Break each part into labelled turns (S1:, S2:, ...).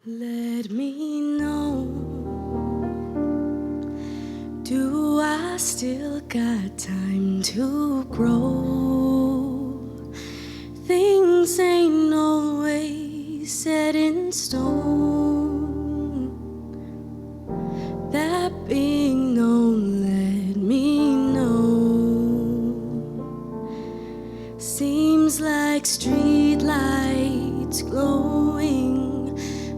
S1: Let me know, do I still got time to grow? Things ain't always set in stone. That being known, let me know. Seems like street lights glowing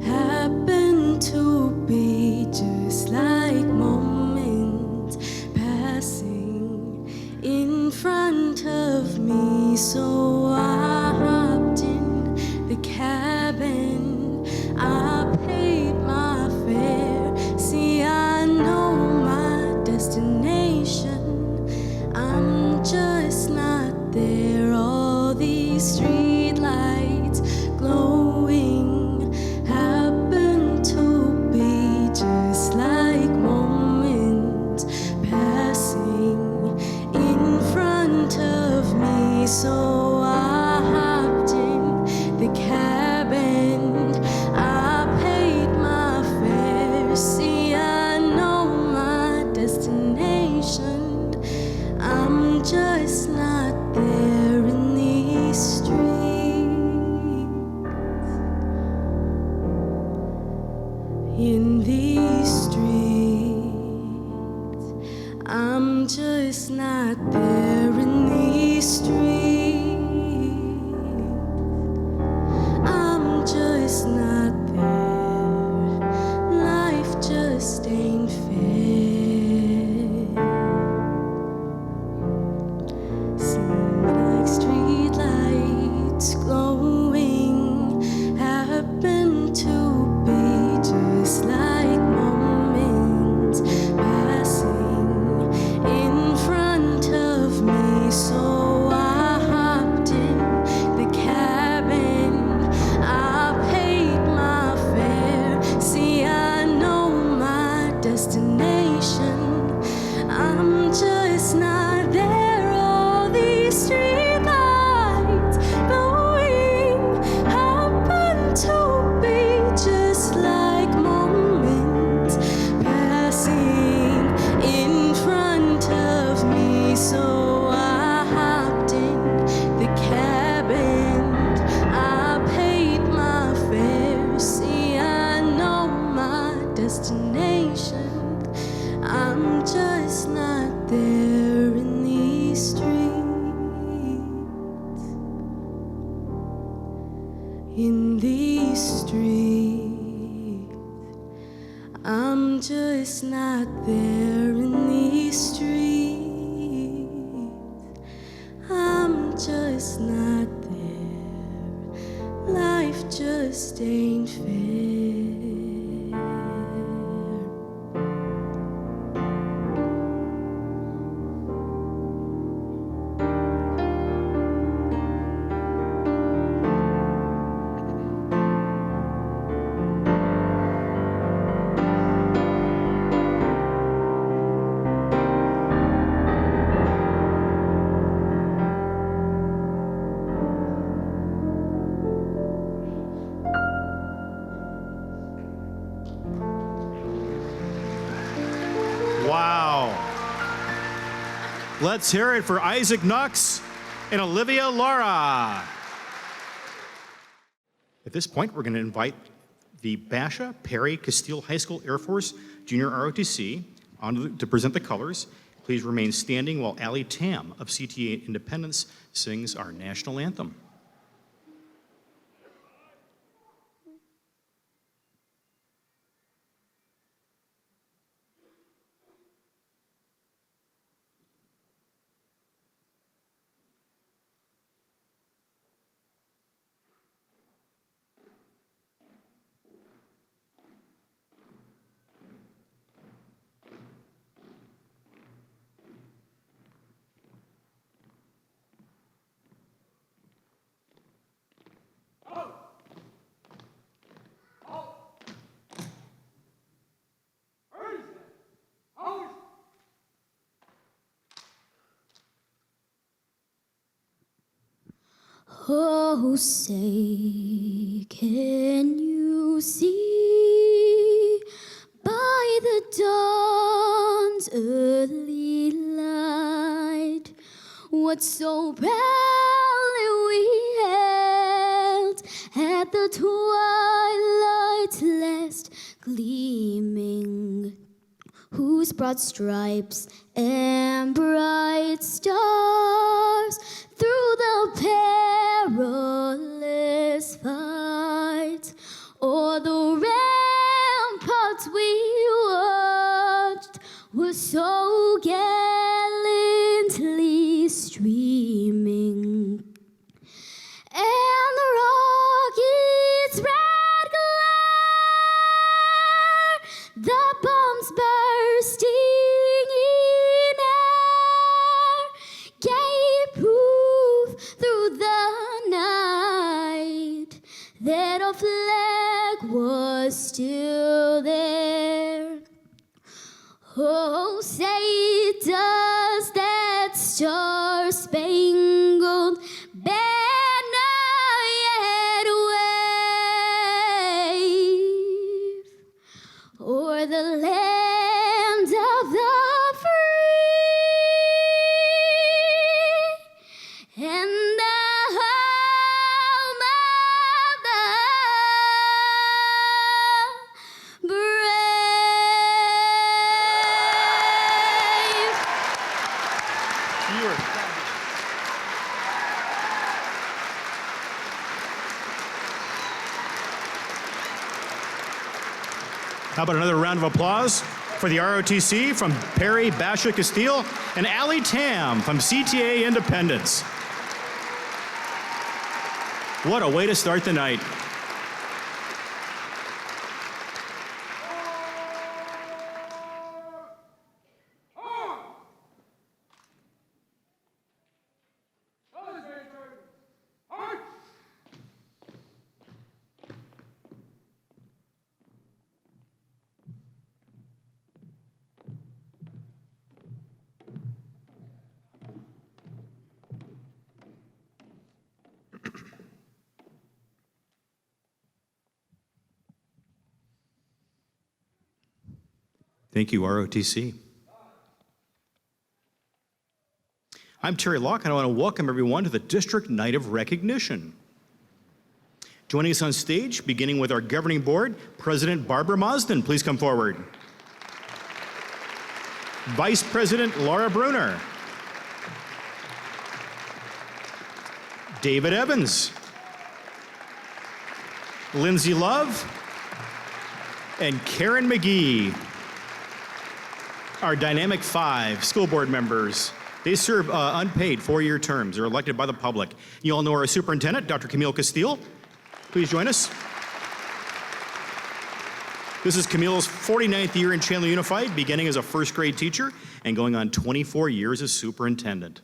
S1: happen to be just like moments passing in front of me. So I hopped in the cabin, I paid my fare. See, I know my destination, I'm just not there. All these street lights glowing happen to be just like moments passing in front of me. So I hopped in the cabin, I paid my fare. See, I know my destination, I'm just not there in these streets. In these streets, I'm just not there in these streets. I'm just not there. Life just ain't fair. Seem like street lights glowing happen to be just like moments passing in front of me. So I hopped in the cabin, I paid my fare. See, I know my destination, I'm just not there. All these street lights glowing happen to be just like moments passing in front of me. So I hopped in the cabin, I paid my fare. See, I know my destination, I'm just not there in these streets. In these streets, I'm just not there in these streets. I'm just not there. Life just ain't fair.
S2: Wow. Let's hear it for Isaac Nux and Olivia Laura. At this point, we're going to invite the Basha Perry Castile High School Air Force Junior ROTC to present the colors. Please remain standing while Allie Tam of CTA Independence sings our national anthem.
S3: Oh, say, can you see
S1: early light, what so proudly we held at the twilight's last gleaming, whose broad stripes and bright stars through the perilous fight o'er the ramparts we watched were so gallantly streaming, and the rocket's red glare, the bombs bursting in air, gave proof through the night that our flag was still there. Oh, say does that star-spangled banner yet wave o'er the land of the free and the home of the brave.
S2: You are How about another round of applause for the ROTC from Perry Basha Castile and Allie Tam from CTA Independence. What a way to start the night. Thank you, ROTC. I'm Terry Locke, and I want to welcome everyone to the District Night of Recognition. Joining us on stage, beginning with our governing board, President Barbara Mosden, please come forward. Vice President Laura Bruner. David Evans. Lindsay Love. And Karen McGee. Our dynamic 5 school board members. They serve unpaid 4-year terms. They're elected by the public. You all know our superintendent, Dr. Camille Castile. Please join us. This is Camille's 49th year in Chandler Unified, beginning as a first grade teacher and going on 24 years as superintendent.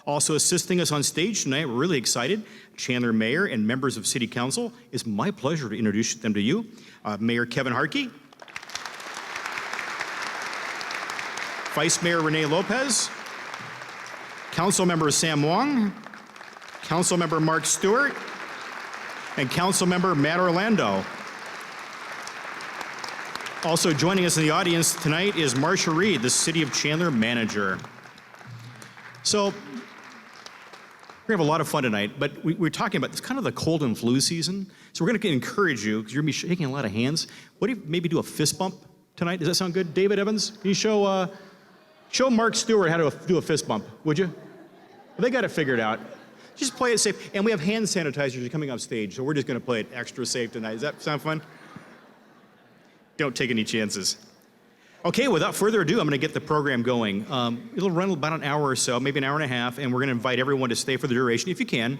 S2: Also assisting us on stage tonight, we're really excited, Chandler Mayor and members of City Council. It's my pleasure to introduce them to you. Mayor Kevin Harkey. Vice Mayor Renee Lopez, Councilmember Sam Wong, Councilmember Mark Stewart, and Councilmember Matt Orlando. Also joining us in the audience tonight is Marcia Reed, the City of Chandler manager. So we're gonna have a lot of fun tonight, but we're talking about, it's kind of the cold and flu season. So we're gonna encourage you, because you're gonna be shaking a lot of hands. What if maybe do a fist bump tonight? Does that sound good? David Evans, can you show Mark Stewart how to do a fist bump, would you? Well, they got it figured out. Just play it safe. And we have hand sanitizers coming off stage, so we're just gonna play it extra safe tonight. Does that sound fun? Don't take any chances. Okay, without further ado, I'm gonna get the program going. It'll run about an hour or so, maybe an hour and a half, and we're gonna invite everyone to stay for the duration if you can.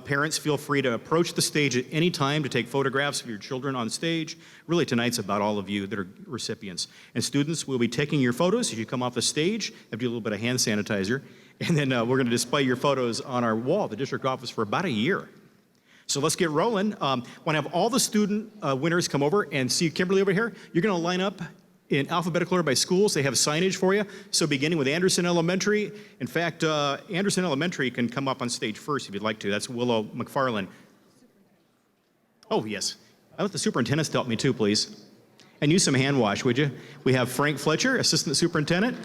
S2: Parents, feel free to approach the stage at any time to take photographs of your children on stage. Really, tonight's about all of you that are recipients. And students, we'll be taking your photos as you come off the stage, have to do a little bit of hand sanitizer, and then we're gonna display your photos on our wall, the district office, for about a year. So let's get rolling. Want to have all the student winners come over and see Kimberly over here. You're gonna line up in alphabetical order by schools. They have signage for you. So beginning with Anderson Elementary. In fact, Anderson Elementary can come up on stage first if you'd like to. That's Willow McFarland. Oh, yes. I want the superintendents to help me too, please. And use some hand wash, would you? We have Frank Fletcher, Assistant Superintendent,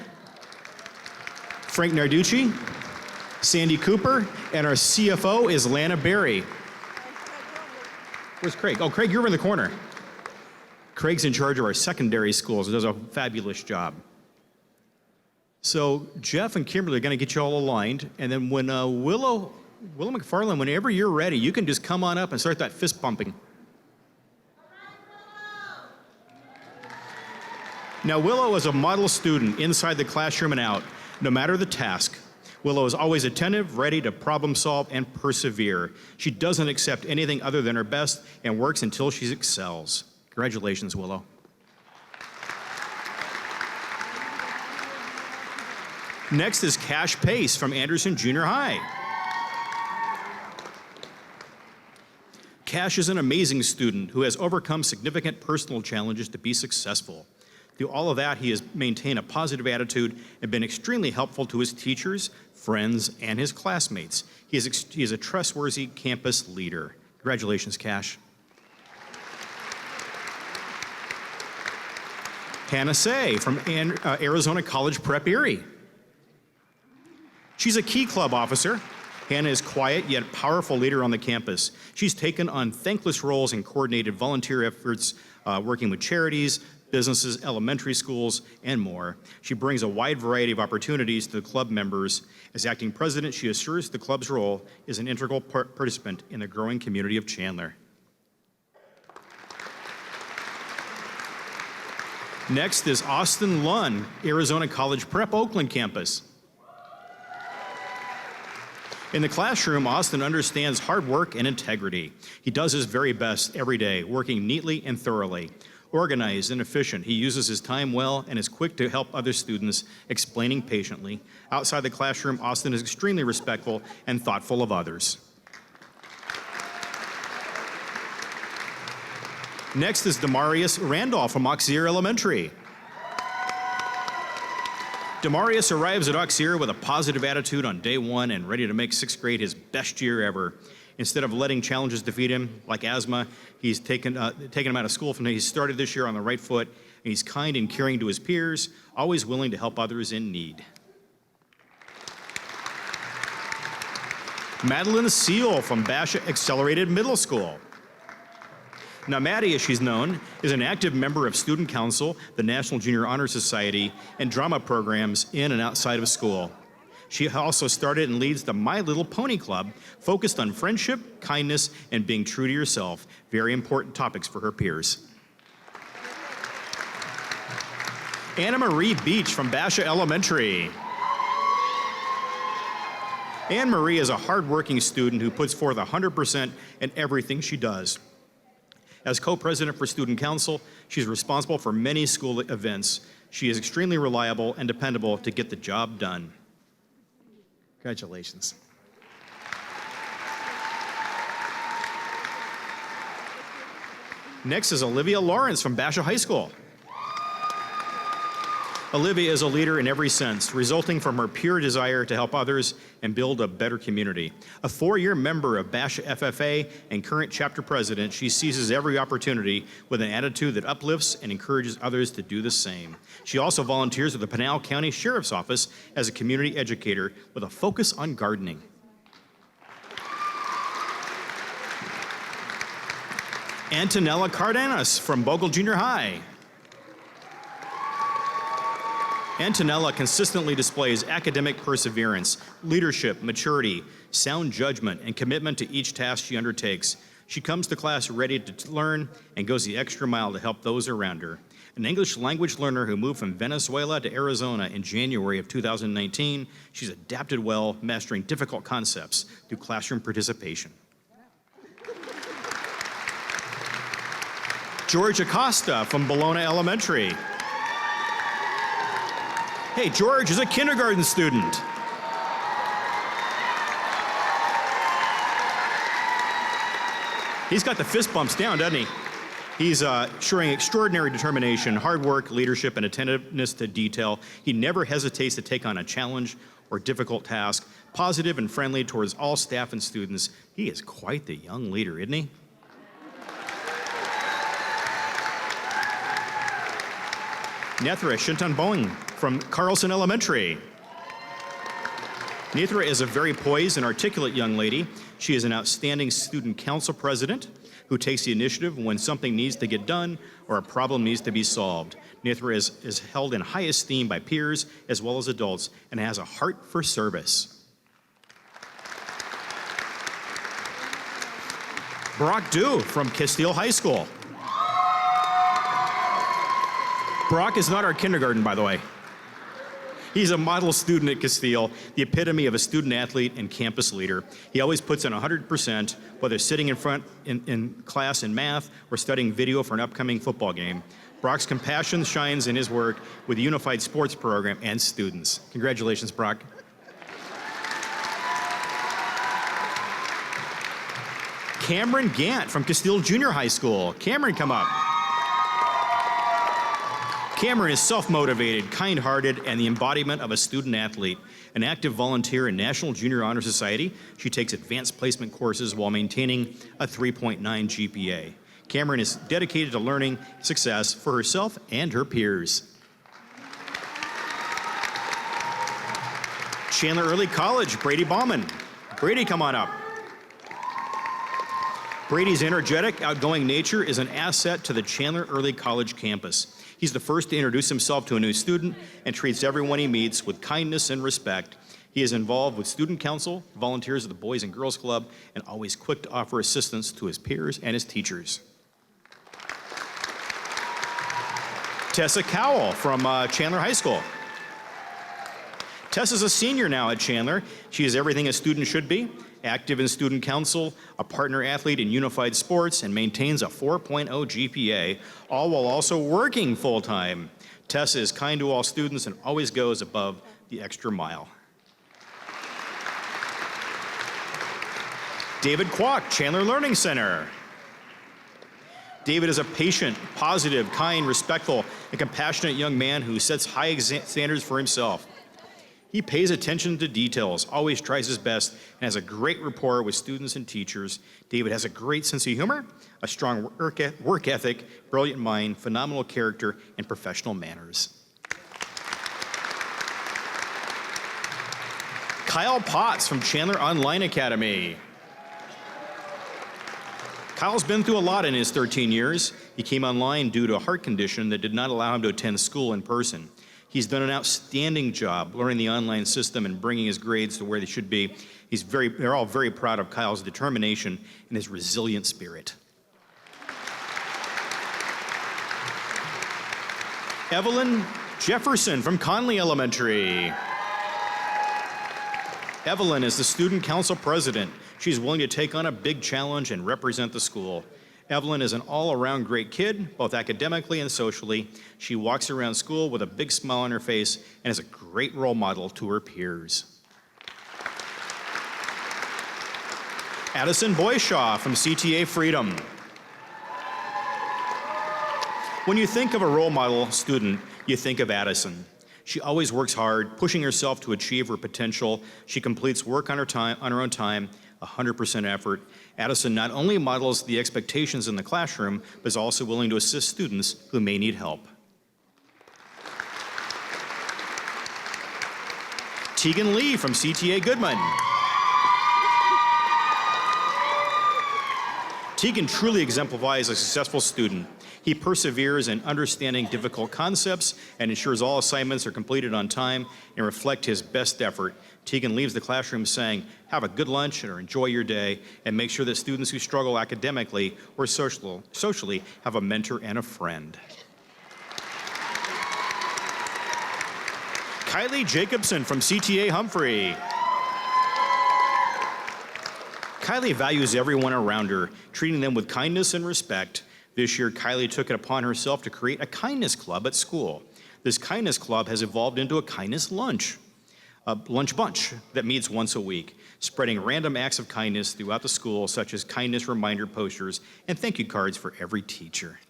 S2: Frank Narducci, Sandy Cooper, and our CFO is Lana Berry. Where's Craig? Oh, Craig, you're in the corner. Craig's in charge of our secondary schools and does a fabulous job. So Jeff and Kimberly are going to get you all aligned, and then when Willow McFarland, whenever you're ready, you can just come on up and start that fist pumping. Now, Willow is a model student inside the classroom and out, no matter the task. Willow is always attentive, ready to problem solve and persevere. She doesn't accept anything other than her best and works until she excels. Congratulations, Willow. Next is Cash Pace from Anderson Junior High. Cash is an amazing student who has overcome significant personal challenges to be successful. Through all of that, he has maintained a positive attitude and been extremely helpful to his teachers, friends, and his classmates. He is a trustworthy campus leader. Congratulations, Cash. Hannah Say from Arizona College Prep Erie. She's a Key Club officer. Hannah is quiet yet powerful leader on the campus. She's taken on thankless roles and coordinated volunteer efforts working with charities, businesses, elementary schools, and more. She brings a wide variety of opportunities to the club members. As acting president, she assures the club's role is an integral participant in the growing community of Chandler. Next is Austin Lunn, Arizona College Prep Oakland campus. In the classroom, Austin understands hard work and integrity. He does his very best every day, working neatly and thoroughly. Organized and efficient, he uses his time well and is quick to help other students, explaining patiently. Outside the classroom, Austin is extremely respectful and thoughtful of others. Next is Demarius Randolph from Auxerre Elementary. Demarius arrives at Auxerre with a positive attitude on day one and ready to make sixth grade his best year ever. Instead of letting challenges defeat him, like asthma, he's taken him out of school from he started this year on the right foot, and he's kind and caring to his peers, always willing to help others in need. Madeline Seal from Basha Accelerated Middle School. Now, Maddie, as she's known, is an active member of Student Council, the National Junior Honor Society, and drama programs in and outside of school. She also started and leads the My Little Pony Club, focused on friendship, kindness, and being true to yourself. Very important topics for her peers. Anna Marie Beach from Basha Elementary. Anne Marie is a hardworking student who puts forth 100% in everything she does. As co-president for Student Council, she's responsible for many school events. She is extremely reliable and dependable to get the job done. Congratulations. Next is Olivia Lawrence from Basha High School. Olivia is a leader in every sense, resulting from her pure desire to help others and build a better community. A 4-year member of Basha FFA and current chapter president, she seizes every opportunity with an attitude that uplifts and encourages others to do the same. She also volunteers with the Pinal County Sheriff's Office as a community educator with a focus on gardening. Antonella Cardenas from Bogle Junior High. Antonella consistently displays academic perseverance, leadership, maturity, sound judgment, and commitment to each task she undertakes. She comes to class ready to learn and goes the extra mile to help those around her. An English language learner who moved from Venezuela to Arizona in January of 2019, she's adapted well, mastering difficult concepts through classroom participation. George Acosta from Bologna Elementary. Hey, George is a kindergarten student. He's got the fist bumps down, doesn't he? He's showing extraordinary determination, hard work, leadership, and attentiveness to detail. He never hesitates to take on a challenge or difficult task, positive and friendly towards all staff and students. He is quite the young leader, isn't he? Nethra Shintanboing from Carlson Elementary. Nethra is a very poised and articulate young lady. She is an outstanding student council president who takes the initiative when something needs to get done or a problem needs to be solved. Nethra is held in high esteem by peers as well as adults and has a heart for service. Brock Dew from Castile High School. Brock is not our kindergarten, by the way. He's a model student at Castile, the epitome of a student athlete and campus leader. He always puts in 100%, whether sitting in front in class in math or studying video for an upcoming football game. Brock's compassion shines in his work with the Unified Sports Program and students. Congratulations, Brock. Cameron Gant from Castile Junior High School. Cameron, come up. Cameron is self-motivated, kind-hearted, and the embodiment of a student athlete. An active volunteer in National Junior Honor Society, she takes advanced placement courses while maintaining a 3.9 GPA. Cameron is dedicated to learning success for herself and her peers. Chandler Early College, Brady Bauman. Brady, come on up. Brady's energetic, outgoing nature is an asset to the Chandler Early College campus. He's the first to introduce himself to a new student and treats everyone he meets with kindness and respect. He is involved with student council, volunteers at the Boys and Girls Club, and always quick to offer assistance to his peers and his teachers. Tessa Cowell from Chandler High School. Tessa's a senior now at Chandler. She is everything a student should be. Active in student council, a partner athlete in unified sports, and maintains a 4.0 GPA, all while also working full-time. Tessa is kind to all students and always goes above the extra mile. David Kwok, Chandler Learning Center. David is a patient, positive, kind, respectful, and compassionate young man who sets high standards for himself. He pays attention to details, always tries his best, and has a great rapport with students and teachers. David has a great sense of humor, a strong work ethic, brilliant mind, phenomenal character, and professional manners. Kyle Potts from Chandler Online Academy. Kyle's been through a lot in his 13 years. He came online due to a heart condition that did not allow him to attend school in person. He's done an outstanding job learning the online system and bringing his grades to where they should be. They're all very proud of Kyle's determination and his resilient spirit. Evelyn Jefferson from Conley Elementary. Evelyn is the student council president. She's willing to take on a big challenge and represent the school. Evelyn is an all-around great kid, both academically and socially. She walks around school with a big smile on her face and is a great role model to her peers. Addison Boyshaw from CTA Freedom. When you think of a role model student, you think of Addison. She always works hard, pushing herself to achieve her potential. She completes work on her own time, 100% effort. Addison not only models the expectations in the classroom, but is also willing to assist students who may need help. Tegan Lee from CTA Goodman. Tegan truly exemplifies a successful student. He perseveres in understanding difficult concepts and ensures all assignments are completed on time and reflect his best effort. Tegan leaves the classroom saying, have a good lunch or enjoy your day, and make sure that students who struggle academically or socially have a mentor and a friend. Kylie Jacobson from CTA Humphrey. Kylie values everyone around her, treating them with kindness and respect. This year, Kylie took it upon herself to create a kindness club at school. This kindness club has evolved into a kindness lunch, a lunch bunch that meets once a week, spreading random acts of kindness throughout the school, such as kindness reminder posters and thank you cards for every teacher.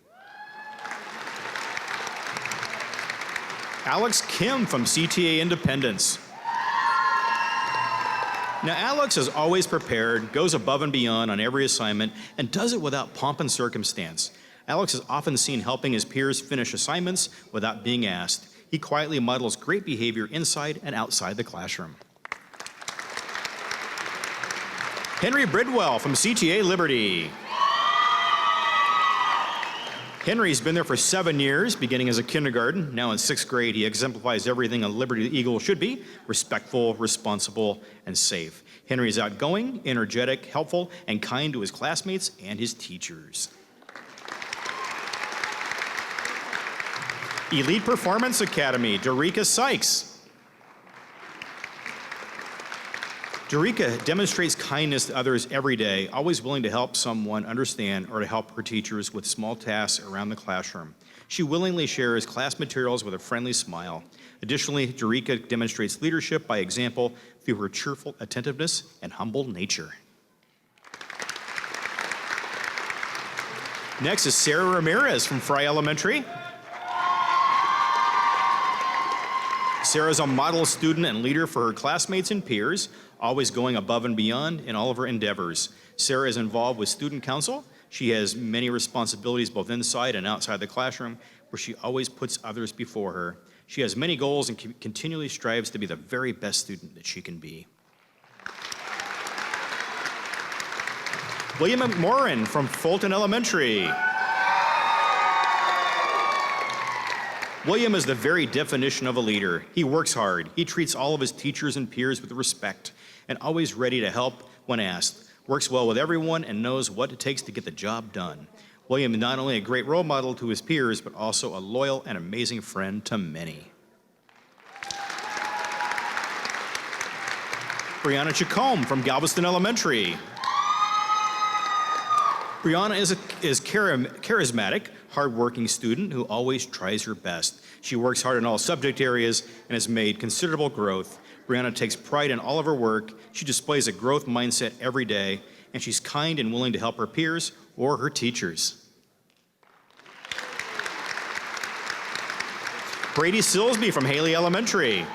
S2: Alex Kim from CTA Independence. Now, Alex is always prepared, goes above and beyond on every assignment, and does it without pomp and circumstance. Alex is often seen helping his peers finish assignments without being asked. He quietly models great behavior inside and outside the classroom. Henry Bridwell from CTA Liberty. Henry's been there for 7 years, beginning as a kindergarten. Now in 6th grade, he exemplifies everything a Liberty Eagle should be: respectful, responsible, and safe. Henry is outgoing, energetic, helpful, and kind to his classmates and his teachers. Elite Performance Academy, Dorica Sykes. Dorica demonstrates kindness to others every day, always willing to help someone understand or to help her teachers with small tasks around the classroom. She willingly shares class materials with a friendly smile. Additionally, Dorica demonstrates leadership by example through her cheerful attentiveness and humble nature. Next is Sarah Ramirez from Fry Elementary. Sarah's a model student and leader for her classmates and peers, always going above and beyond in all of her endeavors. Sarah is involved with student council. She has many responsibilities both inside and outside the classroom, where she always puts others before her. She has many goals and continually strives to be the very best student that she can be. William McMorrin from Fulton Elementary. William is the very definition of a leader. He works hard. He treats all of his teachers and peers with respect and always ready to help when asked. Works well with everyone and knows what it takes to get the job done. William is not only a great role model to his peers, but also a loyal and amazing friend to many. Brianna Chacombe from Galveston Elementary. Brianna is charismatic, hardworking student who always tries her best. She works hard in all subject areas and has made considerable growth. Brianna takes pride in all of her work. She displays a growth mindset every day, and she's kind and willing to help her peers or her teachers. Brady Silsby from Haley Elementary.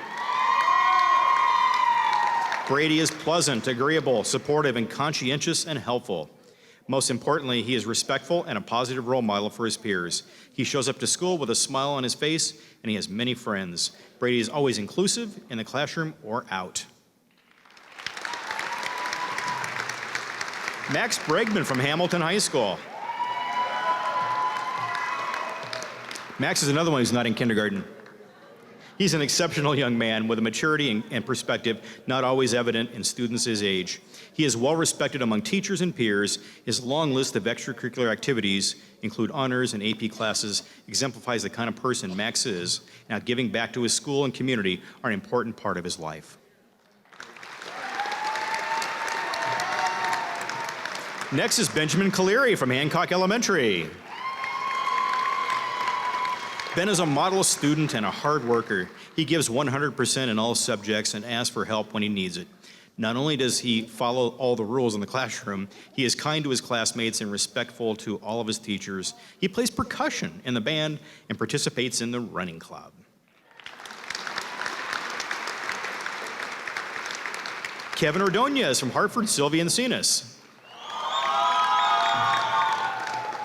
S2: Brady is pleasant, agreeable, supportive, and conscientious and helpful. Most importantly, he is respectful and a positive role model for his peers. He shows up to school with a smile on his face, and he has many friends. Brady is always inclusive in the classroom or out. Max Bregman from Hamilton High School. Max is another one who's not in kindergarten. He's an exceptional young man with a maturity and perspective not always evident in students his age. He is well respected among teachers and peers. His long list of extracurricular activities include honors and AP classes, exemplifies the kind of person Max is. Now, giving back to his school and community are an important part of his life. Next is Benjamin Caleri from Hancock Elementary. Ben is a model student and a hard worker. He gives 100% in all subjects and asks for help when he needs it. Not only does he follow all the rules in the classroom, he is kind to his classmates and respectful to all of his teachers. He plays percussion in the band and participates in the running club. Kevin Ordonez from Hartford Sylvia Encinas.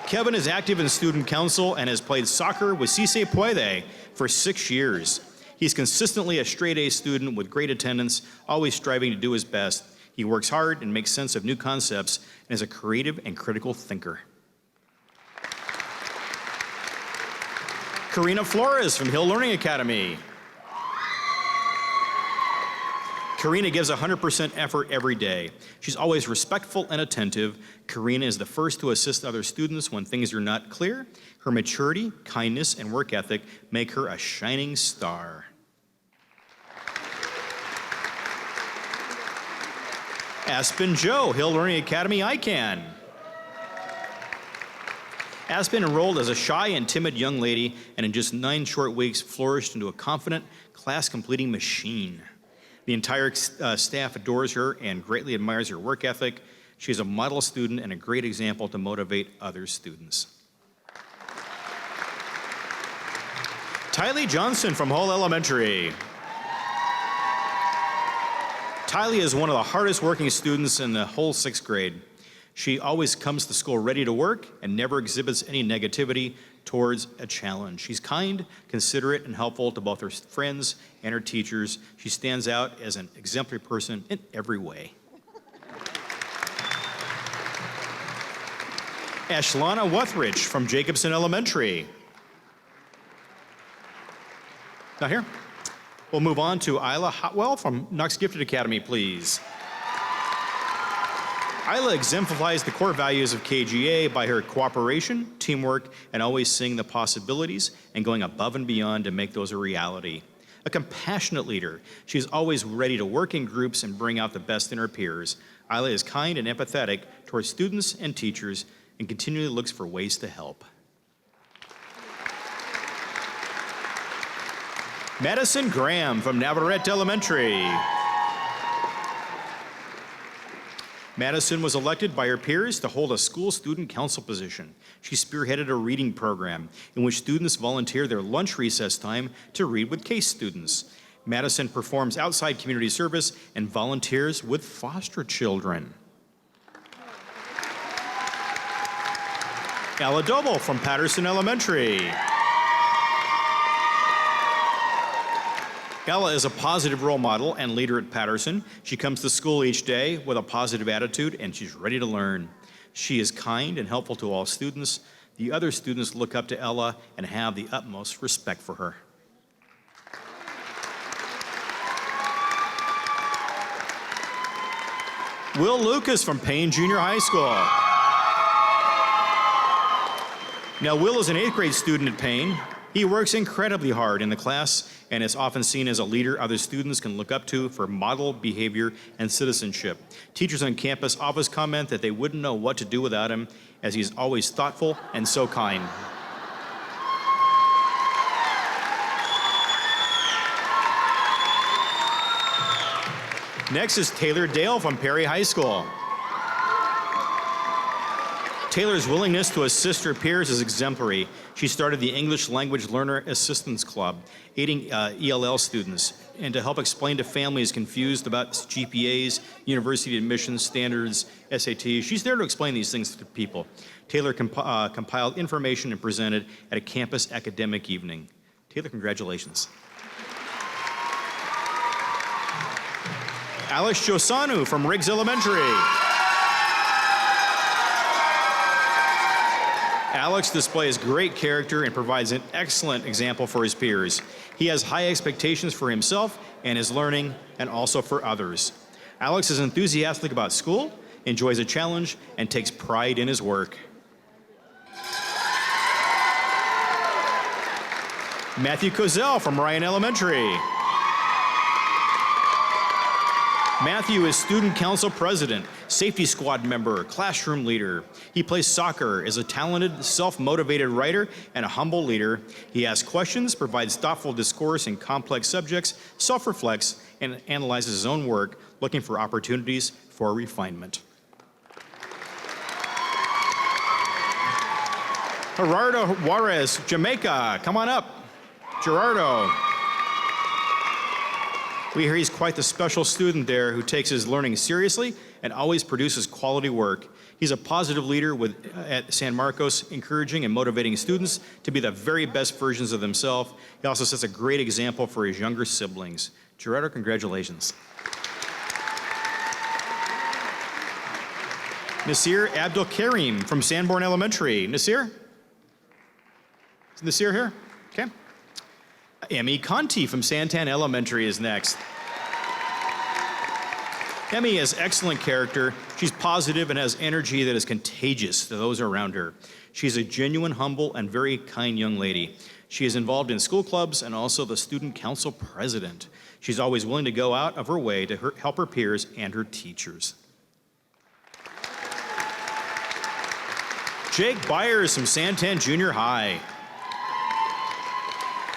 S2: Kevin is active in student council and has played soccer with Si Se Puede for 6 years. He's consistently a straight-A student with great attendance, always striving to do his best. He works hard and makes sense of new concepts and is a creative and critical thinker. Karina Flores from Hill Learning Academy. Karina gives 100% effort every day. She's always respectful and attentive. Karina is the first to assist other students when things are not clear. Her maturity, kindness, and work ethic make her a shining star. Aspen Joe, Hill Learning Academy ICANN. Aspen enrolled as a shy and timid young lady, and in just 9 short weeks flourished into a confident, class-completing machine. The entire staff adores her and greatly admires her work ethic. She is a model student and a great example to motivate other students. Tylee Johnson from Hull Elementary. Tylee is one of the hardest working students in the whole 6th grade. She always comes to school ready to work and never exhibits any negativity towards a challenge. She's kind, considerate, and helpful to both her friends and her teachers. She stands out as an exemplary person in every way. Ashlana Wuthridge from Jacobson Elementary. Not here? We'll move on to Isla Hotwell from Knox Gifted Academy, please. Isla exemplifies the core values of KGA by her cooperation, teamwork, and always seeing the possibilities and going above and beyond to make those a reality. A compassionate leader, she is always ready to work in groups and bring out the best in her peers. Isla is kind and empathetic towards students and teachers and continually looks for ways to help. Madison Graham from Navarrete Elementary. Madison was elected by her peers to hold a school student council position. She spearheaded a reading program in which students volunteer their lunch recess time to read with case students. Madison performs outside community service and volunteers with foster children. Ella Doble from Patterson Elementary. Ella is a positive role model and leader at Patterson. She comes to school each day with a positive attitude and she's ready to learn. She is kind and helpful to all students. The other students look up to Ella and have the utmost respect for her. Will Lucas from Payne Junior High School. Now, Will is an 8th grade student at Payne. He works incredibly hard in the class and is often seen as a leader other students can look up to for model behavior and citizenship. Teachers on campus always comment that they wouldn't know what to do without him, as he's always thoughtful and so kind. Next is Taylor Dale from Perry High School. Taylor's willingness to assist her peers is exemplary. She started the English Language Learner Assistance Club, aiding ELL students, and to help explain to families confused about GPAs, university admissions standards, SATs. She's there to explain these things to people. Taylor compiled information and presented at a campus academic evening. Taylor, congratulations. Alice Josanu from Riggs Elementary. Alex displays great character and provides an excellent example for his peers. He has high expectations for himself and his learning, and also for others. Alex is enthusiastic about school, enjoys a challenge, and takes pride in his work. Matthew Kozel from Ryan Elementary. Matthew is student council president, safety squad member, classroom leader. He plays soccer, is a talented, self-motivated writer, and a humble leader. He asks questions, provides thoughtful discourse in complex subjects, self-reflects, and analyzes his own work, looking for opportunities for refinement. Gerardo Juarez, Jamaica, come on up. Gerardo. We hear he's quite the special student there who takes his learning seriously and always produces quality work. He's a positive leader at San Marcos, encouraging and motivating students to be the very best versions of themselves. He also sets a great example for his younger siblings. Gerardo, congratulations. Nasir Abdul Karim from Sanborn Elementary. Nasir? Is Nasir here? Okay. Emmy Conti from Santan Elementary is next. Emmy has excellent character. She's positive and has energy that is contagious to those around her. She's a genuine, humble, and very kind young lady. She is involved in school clubs and also the student council president. She's always willing to go out of her way to help her peers and her teachers. Jake Byers from Santan Junior High.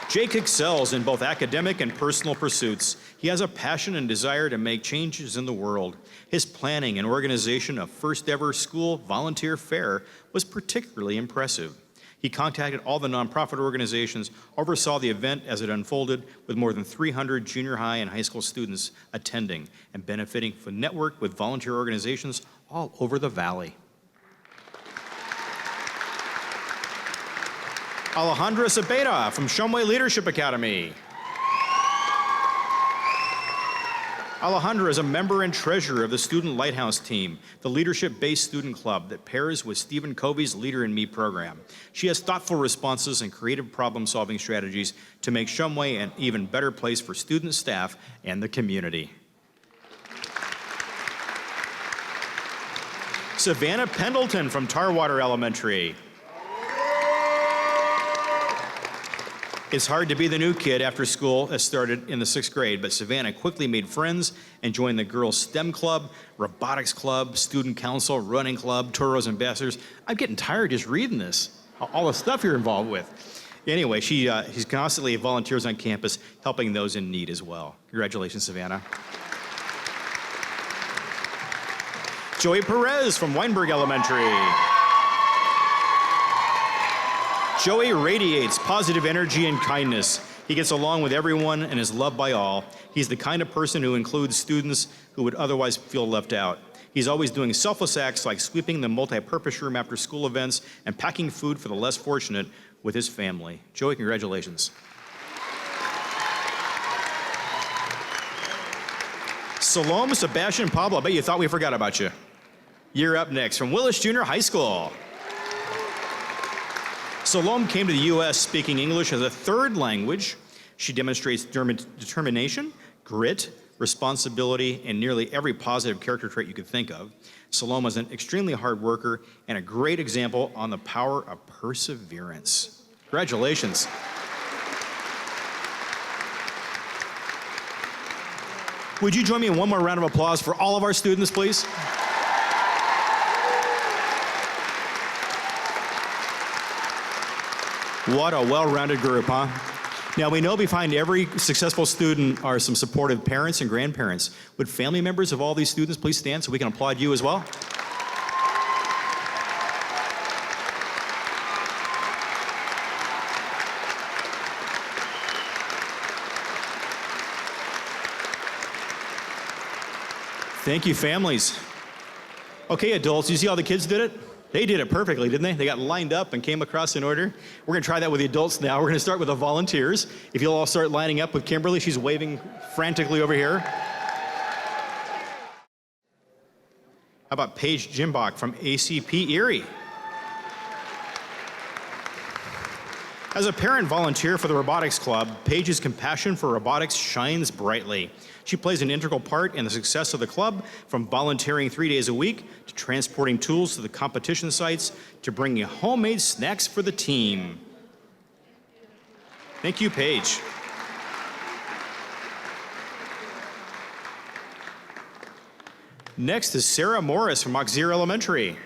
S2: Jake excels in both academic and personal pursuits. He has a passion and desire to make changes in the world. His planning and organization of first ever school volunteer fair was particularly impressive. He contacted all the nonprofit organizations, oversaw the event as it unfolded, with more than 300 junior high and high school students attending and benefiting from network with volunteer organizations all over the valley.
S3: Alejandra Cepeda from Shumway Leadership Academy. Alejandra is a member and treasurer of the Student Lighthouse Team, the leadership-based student club that pairs with Stephen Covey's Leader in Me program. She has thoughtful responses and creative problem-solving strategies to make Shumway an even better place for students, staff, and the community. Savannah Pendleton from Tarwater Elementary. It's hard to be the new kid after school has started in the 6th grade, but Savannah quickly made friends and joined the girls' STEM club, robotics club, student council, running club, Toros ambassadors. I'm getting tired just reading this, all the stuff you're involved with. Anyway, she's constantly volunteers on campus helping those in need as well. Congratulations, Savannah. Joey Perez from Weinberg Elementary. Joey radiates positive energy and kindness. He gets along with everyone and is loved by all. He's the kind of person who includes students who would otherwise feel left out. He's always doing selfless acts like sweeping the multi-purpose room after school events and packing food for the less fortunate with his family. Joey, congratulations. Salome, Sebastian, Pablo, I bet you thought we forgot about you. You're up next from Willis Junior High School. Salome came to the U.S. speaking English as a third language. She demonstrates determination, grit, responsibility, and nearly every positive character trait you could think of. Salome is an extremely hard worker and a great example on the power of perseverance. Congratulations. Would you join me in one more round of applause for all of our students, please? What a well-rounded group, huh? Now, we know behind every successful student are some supportive parents and grandparents. Would family members of all these students please stand so we can applaud you as well? Thank you, families. Okay, adults, you see how the kids did it? They did it perfectly, didn't they? They got lined up and came across in order. We're gonna try that with the adults now. We're gonna start with the volunteers. If you'll all start lining up with Kimberly, she's waving frantically over here. How about Paige Jimbach from ACP Erie? As a parent volunteer for the Robotics Club, Paige's compassion for robotics shines brightly. She plays an integral part in the success of the club, from volunteering 3 days a week, to transporting tools to the competition sites, to bringing homemade snacks for the team. Thank you, Paige. Next is Sarah Morris from Auxerre Elementary.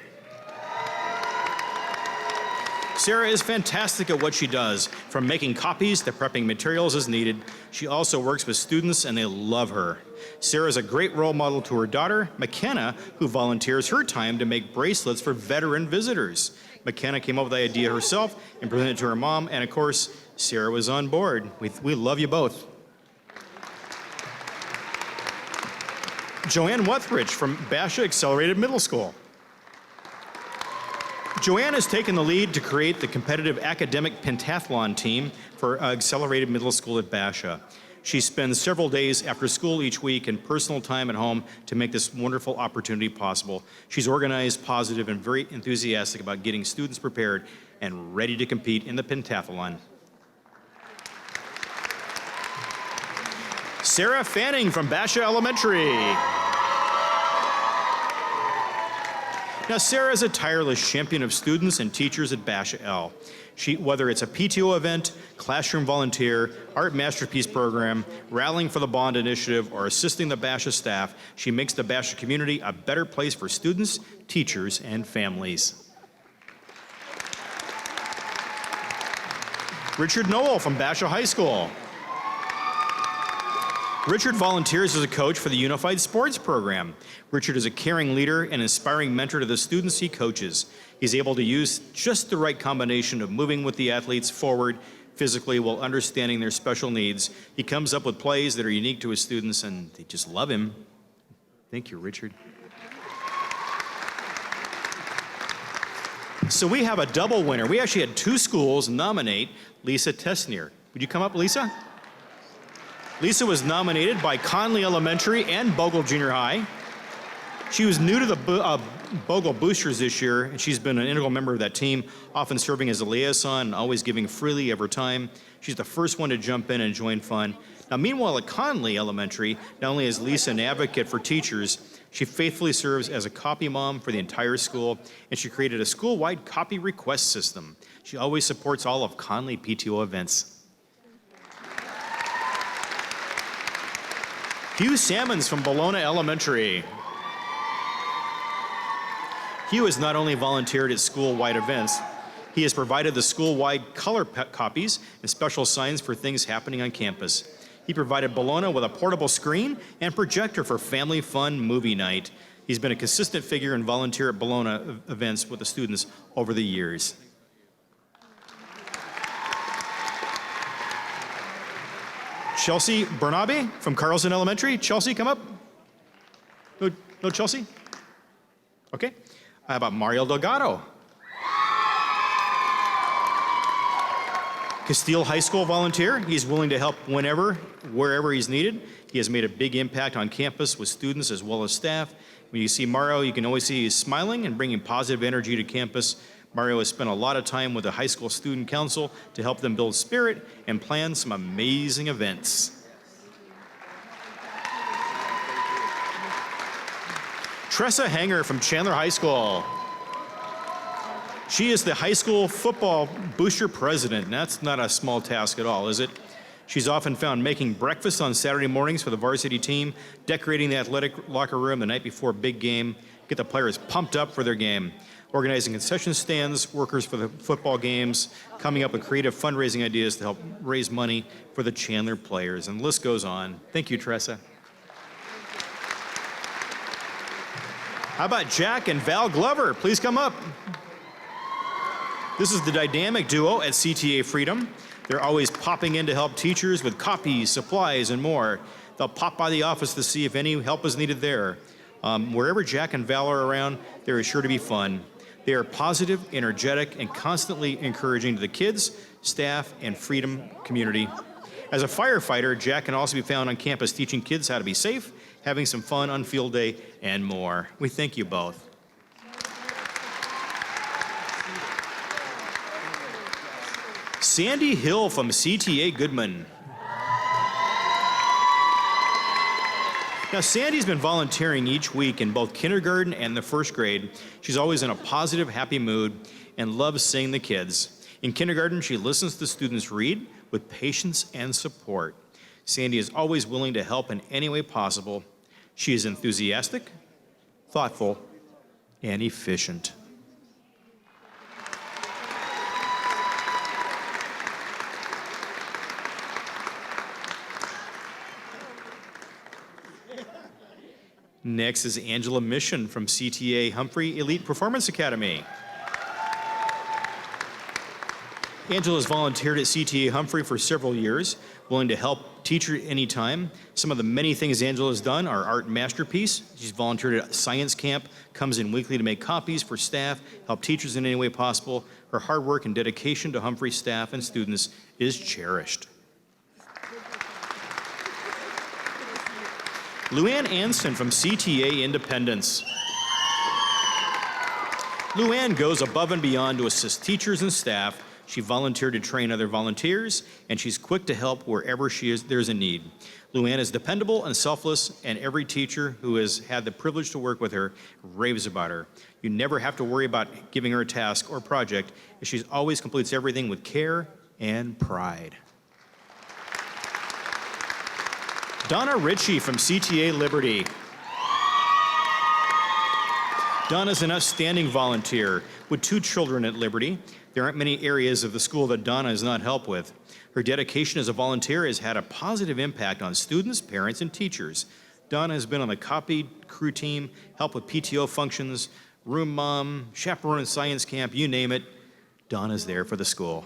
S3: Sarah is fantastic at what she does, from making copies to prepping materials as needed. She also works with students and they love her. Sarah is a great role model to her daughter, McKenna, who volunteers her time to make bracelets for veteran visitors. McKenna came up with the idea herself and presented it to her mom, and of course, Sarah was on board. We love you both. Joanne Wuthridge from Basha Accelerated Middle School. Joanne has taken the lead to create the competitive academic pentathlon team for Accelerated Middle School at Basha. She spends several days after school each week and personal time at home to make this wonderful opportunity possible. She's organized, positive, and very enthusiastic about getting students prepared and ready to compete in the pentathlon. Sarah Fanning from Basha Elementary. Now, Sarah is a tireless champion of students and teachers at Basha L. Whether it's a PTO event, classroom volunteer, art masterpiece program, rallying for the Bond Initiative, or assisting the Basha staff, she makes the Basha community a better place for students, teachers, and families. Richard Noel from Basha High School. Richard volunteers as a coach for the Unified Sports Program. Richard is a caring leader and inspiring mentor to the students he coaches. He's able to use just the right combination of moving with the athletes forward physically while understanding their special needs. He comes up with plays that are unique to his students, and they just love him. Thank you, Richard. So we have a double winner. We actually had two schools nominate Lisa Tesnier. Would you come up, Lisa? Lisa was nominated by Conley Elementary and Bogle Junior High. She was new to the Bogle Boosters this year, and she's been an integral member of that team, often serving as a liaison and always giving freely of her time. She's the first one to jump in and join fun. Now, meanwhile, at Conley Elementary, not only is Lisa an advocate for teachers, she faithfully serves as a copy mom for the entire school, and she created a school-wide copy request system. She always supports all of Conley PTO events. Hugh Salmons from Bologna Elementary. Hugh has not only volunteered at school-wide events, he has provided the school-wide color copies and special signs for things happening on campus. He provided Bologna with a portable screen and projector for family fun movie night. He's been a consistent figure and volunteer at Bologna events with the students over the years. Chelsea Bernabe from Carlson Elementary. Chelsea, come up. No Chelsea? Okay. How about Mario Delgado? Castile High School volunteer. He's willing to help whenever, wherever he's needed. He has made a big impact on campus with students as well as staff. When you see Mario, you can always see he's smiling and bringing positive energy to campus. Mario has spent a lot of time with the high school student council to help them build spirit and plan some amazing events. Tressa Hanger from Chandler High School. She is the high school football booster president, and that's not a small task at all, is it? She's often found making breakfast on Saturday mornings for the varsity team, decorating the athletic locker room the night before a big game, get the players pumped up for their game, organizing concession stands, workers for the football games, coming up with creative fundraising ideas to help raise money for the Chandler players, and the list goes on. Thank you, Tressa. How about Jack and Val Glover? Please come up. This is the dynamic duo at CTA Freedom. They're always popping in to help teachers with copies, supplies, and more. They'll pop by the office to see if any help is needed there. Wherever Jack and Val are around, there is sure to be fun. They are positive, energetic, and constantly encouraging to the kids, staff, and Freedom community. As a firefighter, Jack can also be found on campus teaching kids how to be safe, having some fun on field day, and more. We thank you both. Sandy Hill from CTA Goodman. Now, Sandy's been volunteering each week in both kindergarten and the first grade. She's always in a positive, happy mood and loves seeing the kids. In kindergarten, she listens to students read with patience and support. Sandy is always willing to help in any way possible. She is enthusiastic, thoughtful, and efficient. Next is Angela Mission from CTA Humphrey Elite Performance Academy. Angela has volunteered at CTA Humphrey for several years, willing to help teach at any time. Some of the many things Angela has done are Art Masterpiece. She's volunteered at science camp, comes in weekly to make copies for staff, help teachers in any way possible. Her hard work and dedication to Humphrey staff and students is cherished. Luann Anson from CTA Independence. Luann goes above and beyond to assist teachers and staff. She volunteered to train other volunteers, and she's quick to help wherever there's a need. Luann is dependable and selfless, and every teacher who has had the privilege to work with her raves about her. You never have to worry about giving her a task or project, as she always completes everything with care and pride. Donna Ritchie from CTA Liberty. Donna's an outstanding volunteer with 2 children at Liberty. There aren't many areas of the school that Donna has not helped with. Her dedication as a volunteer has had a positive impact on students, parents, and teachers. Donna has been on the copy crew team, helped with PTO functions, room mom, chaperone science camp, you name it. Donna's there for the school.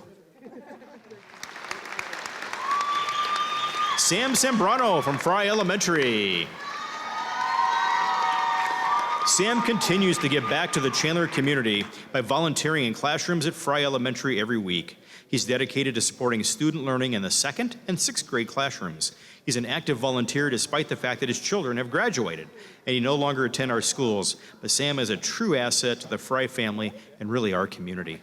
S3: Sam Sembrano from Fry Elementary. Sam continues to give back to the Chandler community by volunteering in classrooms at Fry Elementary every week. He's dedicated to supporting student learning in the 2nd and 6th grade classrooms. He's an active volunteer despite the fact that his children have graduated and he no longer attend our schools. But Sam is a true asset to the Fry family and really our community.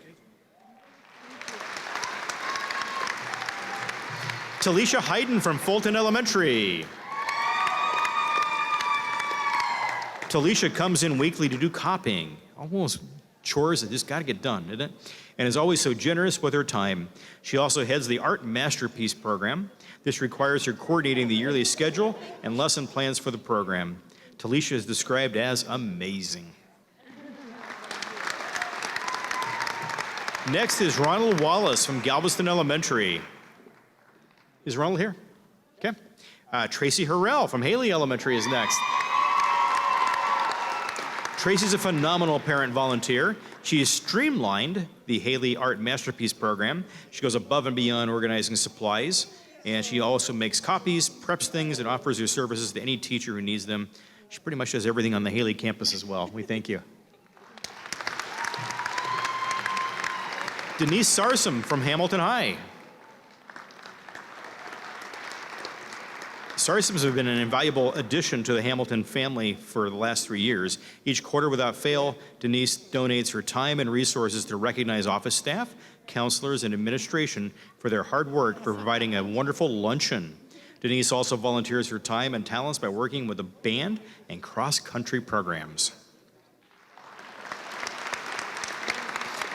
S3: Talisha Hayden from Fulton Elementary. Talisha comes in weekly to do copying, almost chores that just got to get done, isn't it? And is always so generous with her time. She also heads the Art Masterpiece program. This requires her coordinating the yearly schedule and lesson plans for the program. Talisha is described as amazing. Next is Ronald Wallace from Galveston Elementary. Is Ronald here? Okay. Tracy Harrell from Haley Elementary is next. Tracy's a phenomenal parent volunteer. She has streamlined the Haley Art Masterpiece program. She goes above and beyond organizing supplies, and she also makes copies, preps things, and offers her services to any teacher who needs them. She pretty much does everything on the Haley campus as well. We thank you. Denise Sarsam from Hamilton High. Sarsams have been an invaluable addition to the Hamilton family for the last 3 years. Each quarter without fail, Denise donates her time and resources to recognize office staff, counselors, and administration for their hard work for providing a wonderful luncheon. Denise also volunteers her time and talents by working with the band and cross-country programs.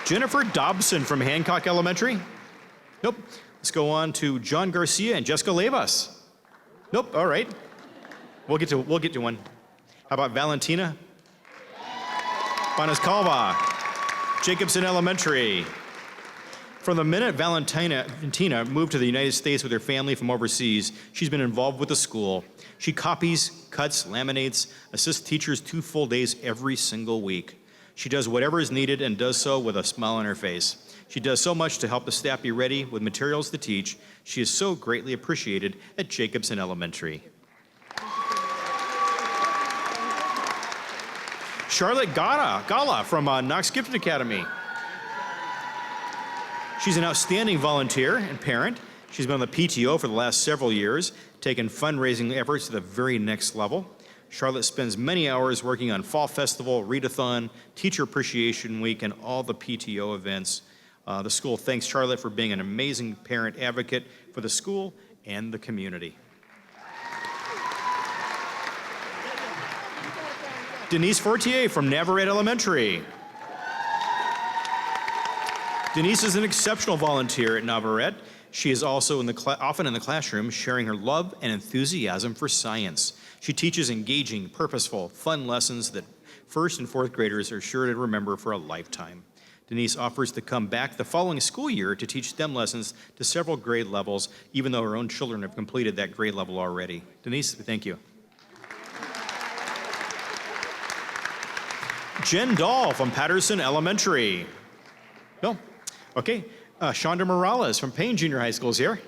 S3: Jennifer Dobson from Hancock Elementary. Nope. Let's go on to John Garcia and Jessica Levas. Nope, all right. We'll get to one. How about Valentina? Banascalva. Jacobson Elementary. From the minute Valentina moved to the United States with her family from overseas, she's been involved with the school. She copies, cuts, laminates, assists teachers 2 full days every single week. She does whatever is needed and does so with a smile on her face. She does so much to help the staff be ready with materials to teach. She is so greatly appreciated at Jacobson Elementary. Charlotte Gala from Knox Gifted Academy. She's an outstanding volunteer and parent. She's been on the PTO for the last several years, taken fundraising efforts to the very next level. Charlotte spends many hours working on Fall Festival, Readathon, Teacher Appreciation Week, and all the PTO events. The school thanks Charlotte for being an amazing parent advocate for the school and the community. Denise Fortier from Navarrete Elementary. Denise is an exceptional volunteer at Navarrete. She is also often in the classroom sharing her love and enthusiasm for science. She teaches engaging, purposeful, fun lessons that 1st and 4th graders are sure to remember for a lifetime. Denise offers to come back the following school year to teach STEM lessons to several grade levels, even though her own children have completed that grade level already. Denise, thank you. Jen Dahl from Patterson Elementary. No? Okay. Chandra Morales from Payne Junior High School is here.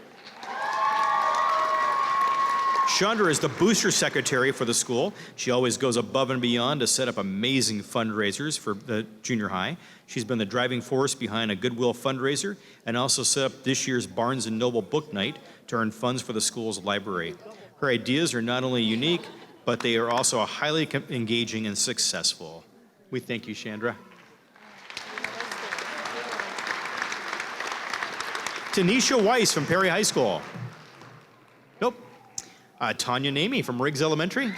S3: Chandra is the booster secretary for the school. She always goes above and beyond to set up amazing fundraisers for the junior high. She's been the driving force behind a Goodwill fundraiser and also set up this year's Barnes & Noble Book Night to earn funds for the school's library. Her ideas are not only unique, but they are also highly engaging and successful. We thank you, Chandra. Tanisha Weiss from Perry High School. Nope. Tanya Namey from Riggs Elementary.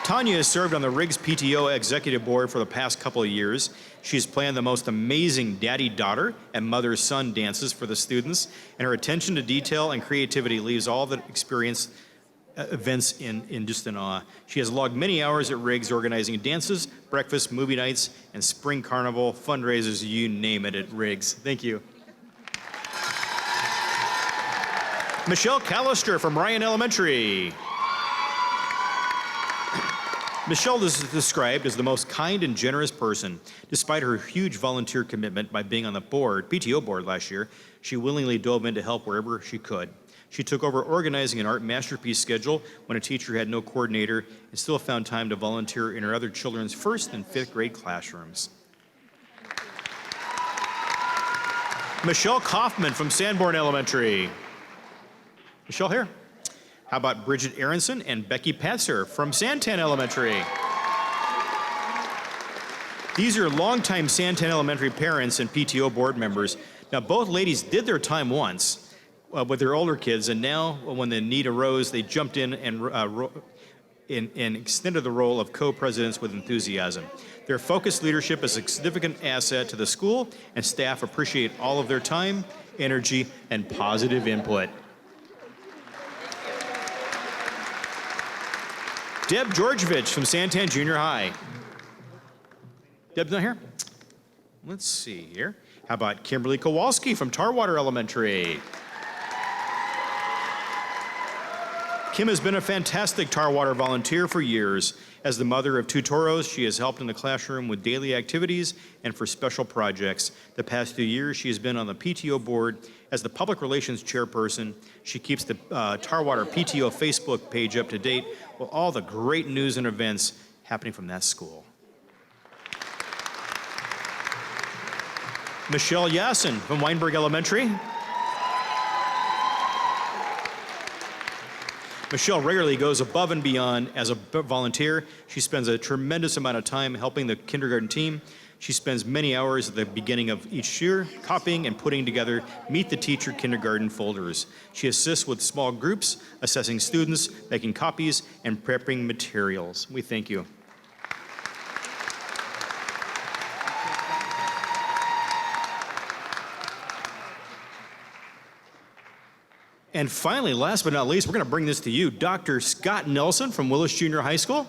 S3: Tanya has served on the Riggs PTO Executive Board for the past couple of years. She's planned the most amazing daddy-daughter and mother-son dances for the students, and her attention to detail and creativity leaves all the experience events in just in awe. She has logged many hours at Riggs organizing dances, breakfast, movie nights, and spring carnival fundraisers, you name it, at Riggs. Thank you. Michelle Callister from Ryan Elementary. Michelle is described as the most kind and generous person. Despite her huge volunteer commitment by being on the PTO board last year, she willingly dove in to help wherever she could. She took over organizing an art masterpiece schedule when a teacher had no coordinator and still found time to volunteer in her other children's 1st and 5th grade classrooms. Michelle Kaufman from Sanborn Elementary. Michelle here. How about Bridget Aronson and Becky Patzer from Santan Elementary? These are longtime Santan Elementary parents and PTO board members. Now, both ladies did their time once with their older kids, and now, when the need arose, they jumped in and extended the role of co-presidents with enthusiasm. Their focused leadership is a significant asset to the school, and staff appreciate all of their time, energy, and positive input. Deb Georgievich from Santan Junior High. Deb's not here? Let's see here. How about Kimberly Kowalski from Tarwater Elementary? Kim has been a fantastic Tarwater volunteer for years. As the mother of 2 toros, she has helped in the classroom with daily activities and for special projects. The past 2 years, she has been on the PTO board as the public relations chairperson. She keeps the Tarwater PTO Facebook page up to date with all the great news and events happening from that school. Michelle Yassen from Weinberg Elementary. Michelle regularly goes above and beyond as a volunteer. She spends a tremendous amount of time helping the kindergarten team. She spends many hours at the beginning of each year copying and putting together Meet the Teacher kindergarten folders. She assists with small groups, assessing students, making copies, and prepping materials. We thank you. And finally, last but not least, we're going to bring this to you, Dr. Scott Nelson from Willis Junior High School.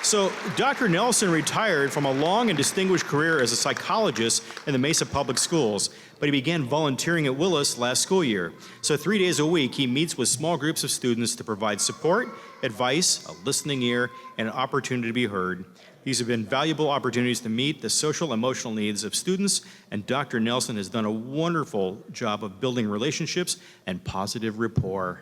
S3: So, Dr. Nelson retired from a long and distinguished career as a psychologist in the Mesa Public Schools, but he began volunteering at Willis last school year. So 3 days a week, he meets with small groups of students to provide support, advice, a listening ear, and an opportunity to be heard. These have been valuable opportunities to meet the social and emotional needs of students, and Dr. Nelson has done a wonderful job of building relationships and positive rapport.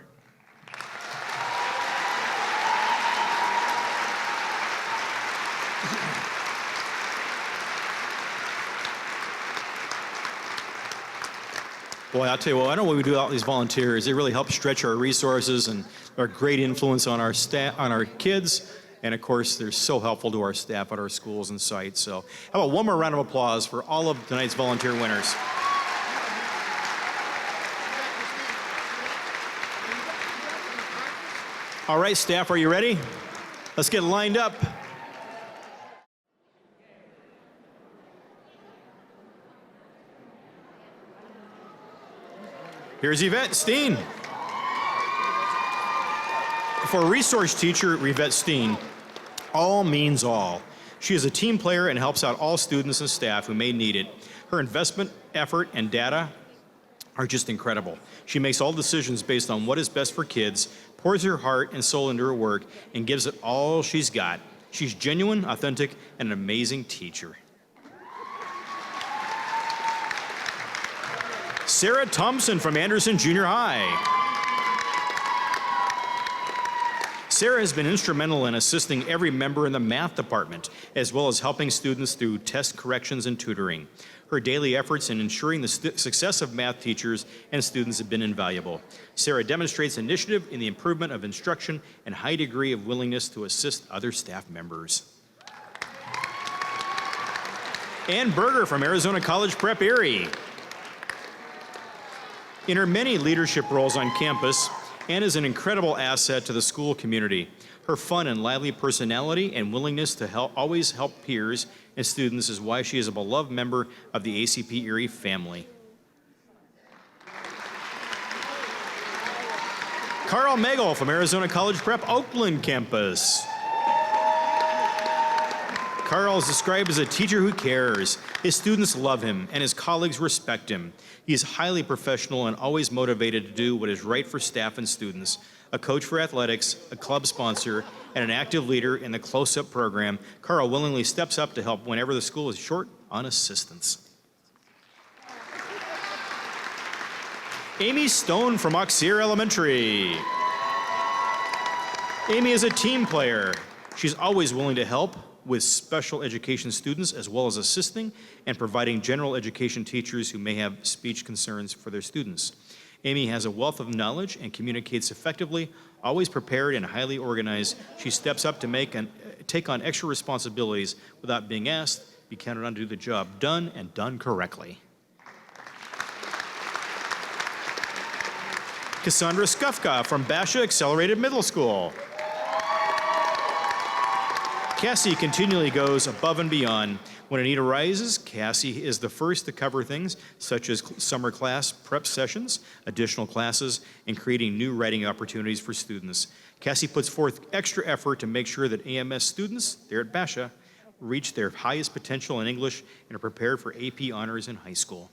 S3: Boy, I'll tell you what, I know what we do with all these volunteers. They really help stretch our resources and are a great influence on our staff, on our kids. And of course, they're so helpful to our staff at our schools and sites. So how about one more round of applause for all of tonight's volunteer winners. All right, staff, are you ready? Let's get lined up. Here's Yvette Steen. For resource teacher Yvette Steen, all means all. She is a team player and helps out all students and staff who may need it. Her investment, effort, and data are just incredible. She makes all decisions based on what is best for kids, pours her heart and soul into her work, and gives it all she's got. She's genuine, authentic, and an amazing teacher. Sarah Thompson from Anderson Junior High. Sarah has been instrumental in assisting every member in the math department, as well as helping students through test corrections and tutoring. Her daily efforts in ensuring the success of math teachers and students have been invaluable. Sarah demonstrates initiative in the improvement of instruction and high degree of willingness to assist other staff members. Ann Berger from Arizona College Prep Erie. In her many leadership roles on campus, Ann is an incredible asset to the school community. Her fun and lively personality and willingness to always help peers and students is why she is a beloved member of the ACP Erie family. Carl Magel from Arizona College Prep Oakland campus. Carl is described as a teacher who cares. His students love him, and his colleagues respect him. He is highly professional and always motivated to do what is right for staff and students. A coach for athletics, a club sponsor, and an active leader in the Close-Up program, Carl willingly steps up to help whenever the school is short on assistants. Amy Stone from Auxerre Elementary. Amy is a team player. She's always willing to help with special education students as well as assisting and providing general education teachers who may have speech concerns for their students. Amy has a wealth of knowledge and communicates effectively, always prepared and highly organized. She steps up to take on extra responsibilities without being asked, be counted on to do the job done and done correctly. Cassandra Skufka from Basha Accelerated Middle School. Cassie continually goes above and beyond. When a need arises, Cassie is the first to cover things such as summer class prep sessions, additional classes, and creating new writing opportunities for students. Cassie puts forth extra effort to make sure that AMS students there at Basha reach their highest potential in English and are prepared for AP honors in high school.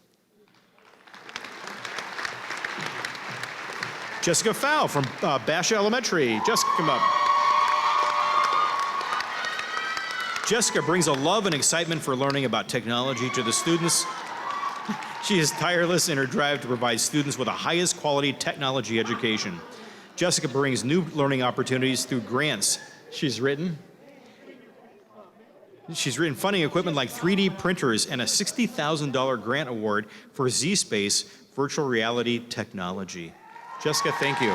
S3: Jessica Fow from Basha Elementary. Jessica, come up. Jessica brings a love and excitement for learning about technology to the students. She is tireless in her drive to provide students with the highest quality technology education. Jessica brings new learning opportunities through grants she's written. She's written funding equipment like 3D printers and a $60,000 grant award for Z-Space virtual reality technology. Jessica, thank you.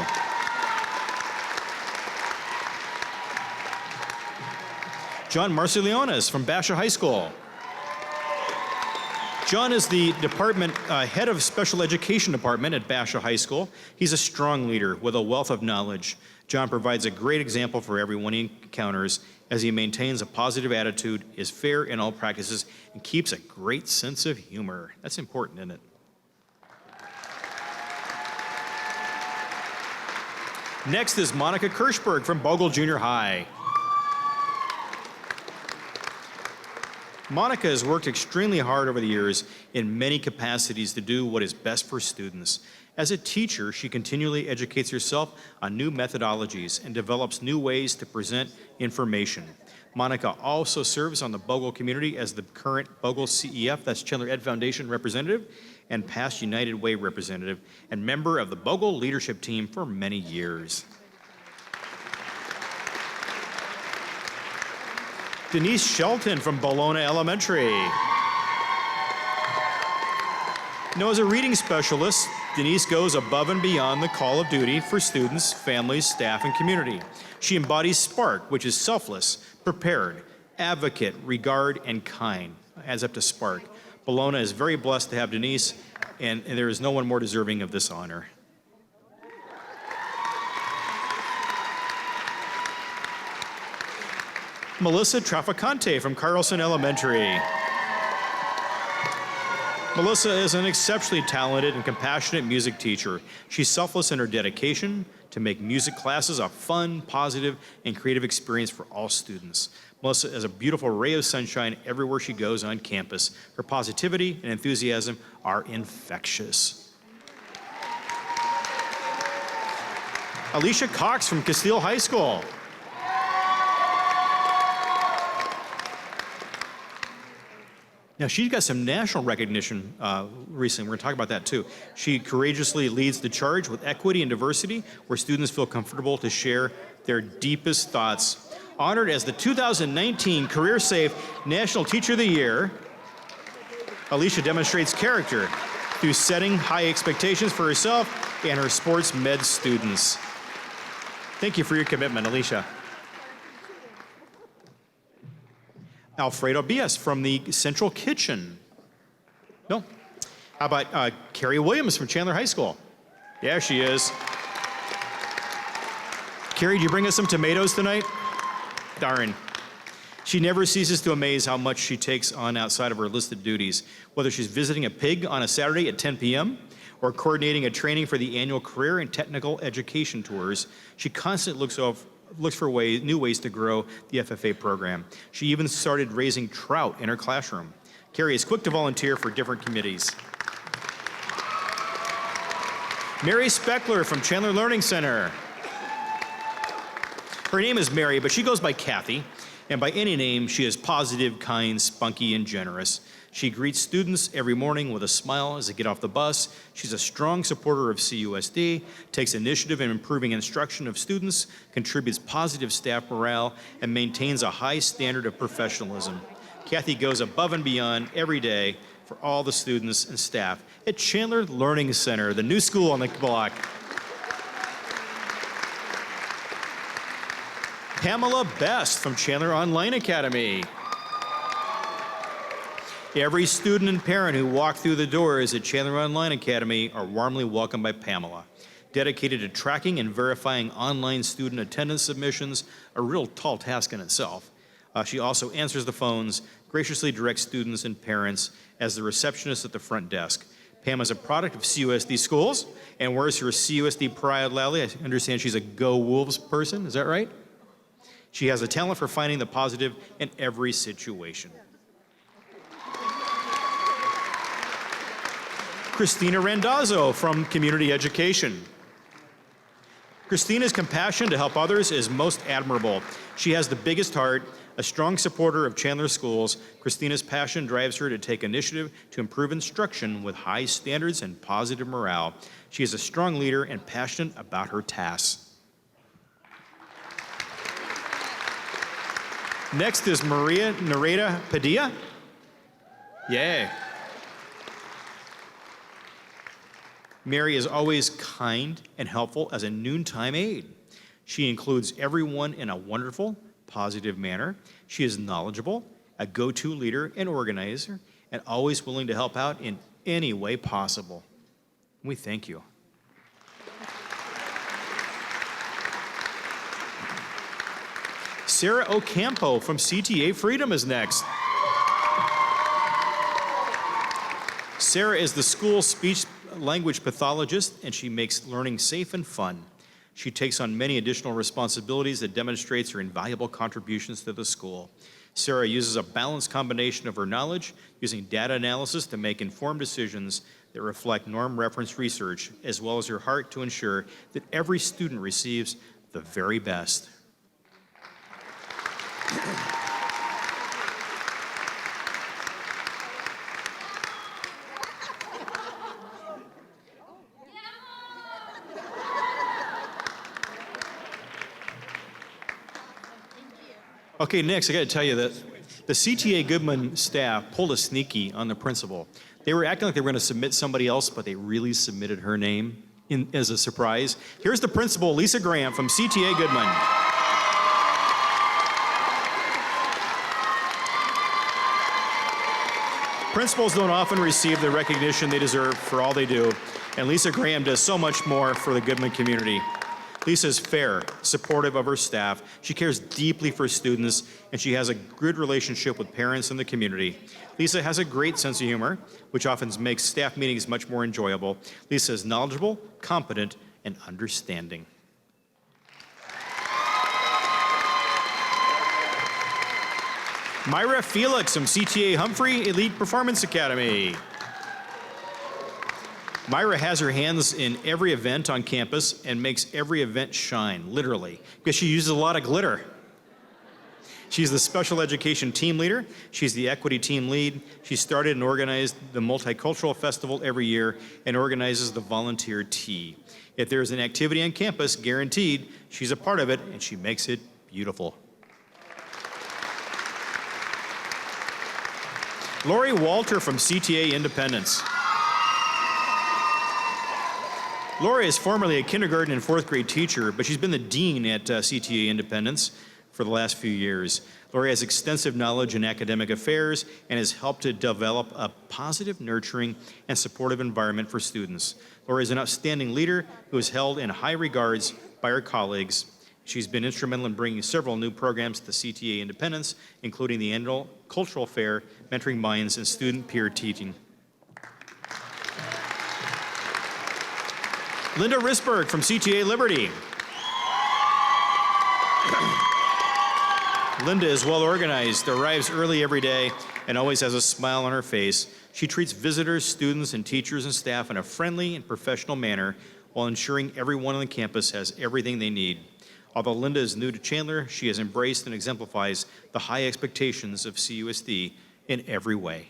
S3: John Marcelionis from Basha High School. John is the head of special education department at Basha High School. He's a strong leader with a wealth of knowledge. John provides a great example for everyone he encounters as he maintains a positive attitude, is fair in all practices, and keeps a great sense of humor. That's important, isn't it? Next is Monica Kirschberg from Bogle Junior High. Monica has worked extremely hard over the years in many capacities to do what is best for students. As a teacher, she continually educates herself on new methodologies and develops new ways to present information. Monica also serves on the Bogle community as the current Bogle CEF, that's Chandler Ed Foundation representative, and past United Way representative, and member of the Bogle leadership team for many years. Denise Shelton from Bologna Elementary. Now, as a reading specialist, Denise goes above and beyond the call of duty for students, families, staff, and community. She embodies SPARK, which is selfless, prepared, advocate, regard, and kind. Adds up to SPARK. Bologna is very blessed to have Denise, and there is no one more deserving of this honor. Melissa Traficante from Carlson Elementary. Melissa is an exceptionally talented and compassionate music teacher. She's selfless in her dedication to make music classes a fun, positive, and creative experience for all students. Melissa is a beautiful ray of sunshine everywhere she goes on campus. Her positivity and enthusiasm are infectious. Alicia Cox from Castile High School. Now, she got some national recognition recently. We're going to talk about that, too. She courageously leads the charge with equity and diversity, where students feel comfortable to share their deepest thoughts. Honored as the 2019 Career Safe National Teacher of the Year, Alicia demonstrates character through setting high expectations for herself and her sports med students. Thank you for your commitment, Alicia. Alfredo Bias from the Central Kitchen. No? How about Carrie Williams from Chandler High School? Yeah, she is. Carrie, did you bring us some tomatoes tonight? Darn. She never ceases to amaze how much she takes on outside of her listed duties, whether she's visiting a pig on a Saturday at 10 p.m. or coordinating a training for the annual career and technical education tours. She constantly looks for new ways to grow the FFA program. She even started raising trout in her classroom. Carrie is quick to volunteer for different committees. Mary Speckler from Chandler Learning Center. Her name is Mary, but she goes by Kathy. And by any name, she is positive, kind, spunky, and generous. She greets students every morning with a smile as they get off the bus. She's a strong supporter of CUSD, takes initiative in improving instruction of students, contributes positive staff morale, and maintains a high standard of professionalism. Kathy goes above and beyond every day for all the students and staff at Chandler Learning Center, the new school on the block. Pamela Best from Chandler Online Academy. Every student and parent who walk through the doors at Chandler Online Academy are warmly welcomed by Pamela. Dedicated to tracking and verifying online student attendance submissions, a real tall task in itself. She also answers the phones, graciously directs students and parents as the receptionist at the front desk. Pam is a product of CUSD schools and wears her CUSD Pride Lally. I understand she's a Go Wolves person, is that right? She has a talent for finding the positive in every situation. Christina Randazzo from Community Education. Christina's compassion to help others is most admirable. She has the biggest heart, a strong supporter of Chandler schools. Christina's passion drives her to take initiative to improve instruction with high standards and positive morale. She is a strong leader and passionate about her tasks. Next is Maria Nareda Padilla. Yay. Mary is always kind and helpful as a noontime aide. She includes everyone in a wonderful, positive manner. She is knowledgeable, a go-to leader and organizer, and always willing to help out in any way possible. We thank you. Sarah Ocampo from CTA Freedom is next. Sarah is the school speech language pathologist, and she makes learning safe and fun. She takes on many additional responsibilities that demonstrates her invaluable contributions to the school. Sarah uses a balanced combination of her knowledge, using data analysis to make informed decisions that reflect norm reference research, as well as her heart to ensure that every student receives the very best. Okay, next, I got to tell you that the CTA Goodman staff pulled a sneaky on the principal. They were acting like they were going to submit somebody else, but they really submitted her name as a surprise. Here's the principal, Lisa Graham from CTA Goodman. Principals don't often receive the recognition they deserve for all they do, and Lisa Graham does so much more for the Goodman community. Lisa is fair, supportive of her staff. She cares deeply for students, and she has a good relationship with parents and the community. Lisa has a great sense of humor, which often makes staff meetings much more enjoyable. Lisa is knowledgeable, competent, and understanding. Myra Felix from CTA Humphrey Elite Performance Academy. Myra has her hands in every event on campus and makes every event shine, literally, because she uses a lot of glitter. She's the special education team leader. She's the equity team lead. She started and organized the Multicultural Festival every year and organizes the volunteer tea. If there's an activity on campus, guaranteed, she's a part of it, and she makes it beautiful. Lori Walter from CTA Independence. Lori is formerly a kindergarten and fourth grade teacher, but she's been the dean at CTA Independence for the last few years. Lori has extensive knowledge in academic affairs and has helped to develop a positive, nurturing, and supportive environment for students. Lori is an outstanding leader who is held in high regards by her colleagues. She's been instrumental in bringing several new programs to CTA Independence, including the annual cultural fair, mentoring minds, and student peer teaching. Linda Risberg from CTA Liberty. Linda is well organized, arrives early every day, and always has a smile on her face. She treats visitors, students, and teachers and staff in a friendly and professional manner while ensuring everyone on the campus has everything they need. Although Linda is new to Chandler, she has embraced and exemplifies the high expectations of CUSD in every way.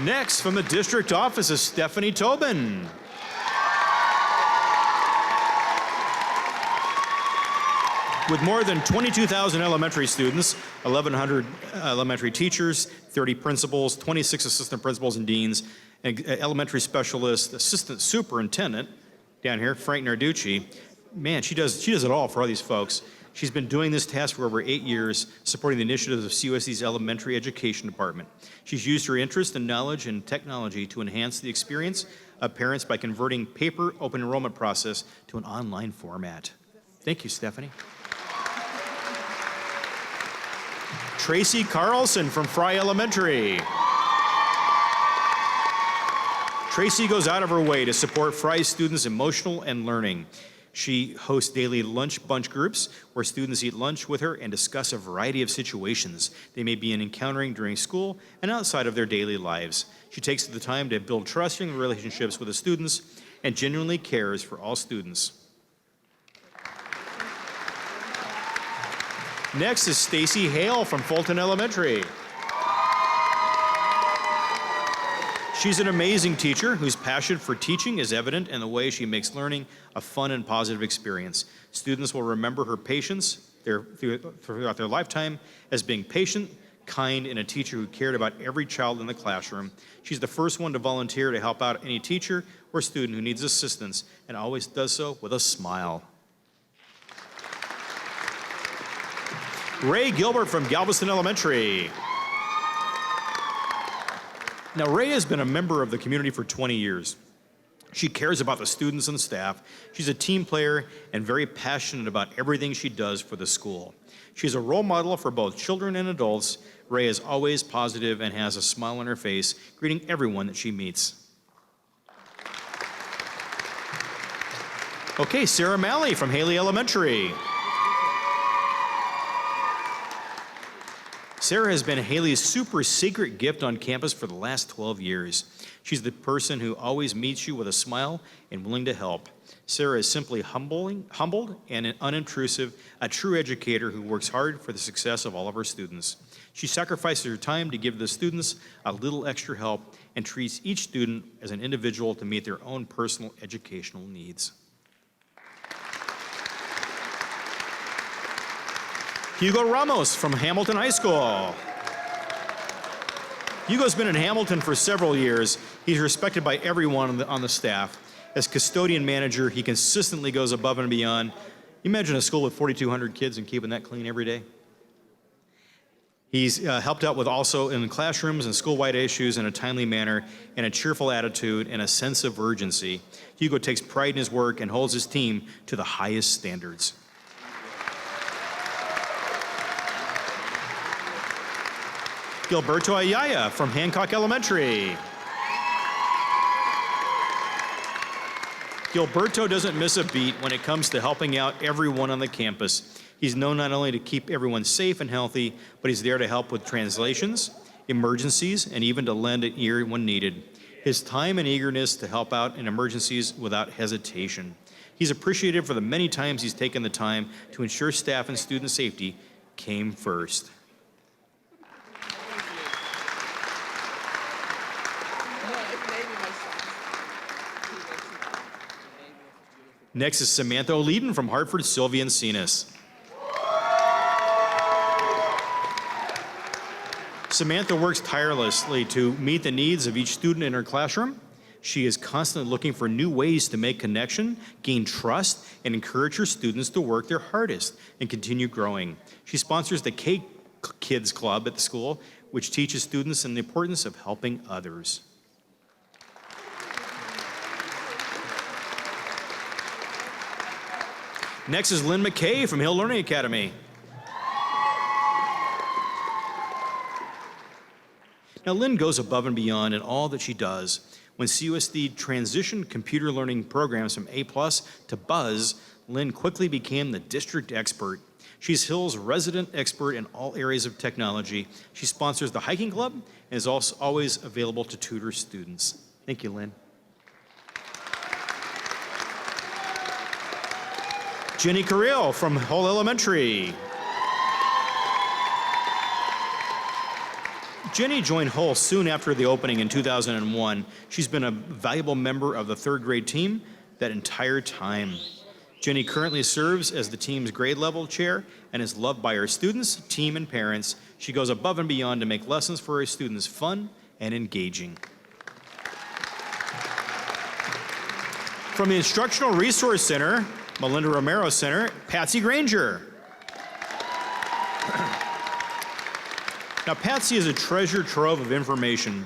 S3: Next, from the district office is Stephanie Tobin. With more than 22,000 elementary students, 1,100 elementary teachers, 30 principals, 26 assistant principals and deans, and elementary specialist, assistant superintendent, down here, Frank Narducci, man, she does it all for all these folks. She's been doing this task for over 8 years, supporting the initiatives of CUSD's elementary education department. She's used her interest and knowledge in technology to enhance the experience of parents by converting paper open enrollment process to an online format. Thank you, Stephanie. Tracy Carlson from Fry Elementary. Tracy goes out of her way to support Fry students' emotional and learning. She hosts daily lunch bunch groups where students eat lunch with her and discuss a variety of situations they may be encountering during school and outside of their daily lives. She takes the time to build trusting relationships with the students and genuinely cares for all students. Next is Stacy Hale from Fulton Elementary. She's an amazing teacher whose passion for teaching is evident in the way she makes learning a fun and positive experience. Students will remember her patience throughout their lifetime as being patient, kind, and a teacher who cared about every child in the classroom. She's the first one to volunteer to help out any teacher or student who needs assistance and always does so with a smile. Ray Gilbert from Galveston Elementary. Now, Ray has been a member of the community for 20 years. She cares about the students and staff. She's a team player and very passionate about everything she does for the school. She's a role model for both children and adults. Ray is always positive and has a smile on her face, greeting everyone that she meets. Okay, Sarah Malley from Haley Elementary. Sarah has been Haley's super secret gift on campus for the last 12 years. She's the person who always meets you with a smile and willing to help. Sarah is simply humbled and unintrusive, a true educator who works hard for the success of all of her students. She sacrifices her time to give the students a little extra help and treats each student as an individual to meet their own personal educational needs. Hugo Ramos from Hamilton High School. Hugo's been in Hamilton for several years. He's respected by everyone on the staff. As custodian manager, he consistently goes above and beyond. You imagine a school with 4,200 kids and keeping that clean every day? He's helped out with also in classrooms and school-wide issues in a timely manner, and a cheerful attitude and a sense of urgency. Hugo takes pride in his work and holds his team to the highest standards. Gilberto Ayaya from Hancock Elementary. Gilberto doesn't miss a beat when it comes to helping out everyone on the campus. He's known not only to keep everyone safe and healthy, but he's there to help with translations, emergencies, and even to lend an ear when needed. His time and eagerness to help out in emergencies without hesitation. He's appreciated for the many times he's taken the time to ensure staff and student safety came first. Next is Samantha O'Leedon from Hartford Sylvian Cenas. Samantha works tirelessly to meet the needs of each student in her classroom. She is constantly looking for new ways to make connection, gain trust, and encourage her students to work their hardest and continue growing. She sponsors the K-Kids Club at the school, which teaches students the importance of helping others. Next is Lynn McKay from Hill Learning Academy. Now, Lynn goes above and beyond in all that she does. When CUSD transitioned computer learning programs from A+ to Buzz, Lynn quickly became the district expert. She's Hill's resident expert in all areas of technology. She sponsors the hiking club and is also always available to tutor students. Thank you, Lynn. Jenny Carrillo from Hull Elementary. Jenny joined Hull soon after the opening in 2001. She's been a valuable member of the third grade team that entire time. Jenny currently serves as the team's grade level chair and is loved by her students, team, and parents. She goes above and beyond to make lessons for her students fun and engaging. From the Instructional Resource Center, Melinda Romero Center, Patsy Granger. Now, Patsy is a treasure trove of information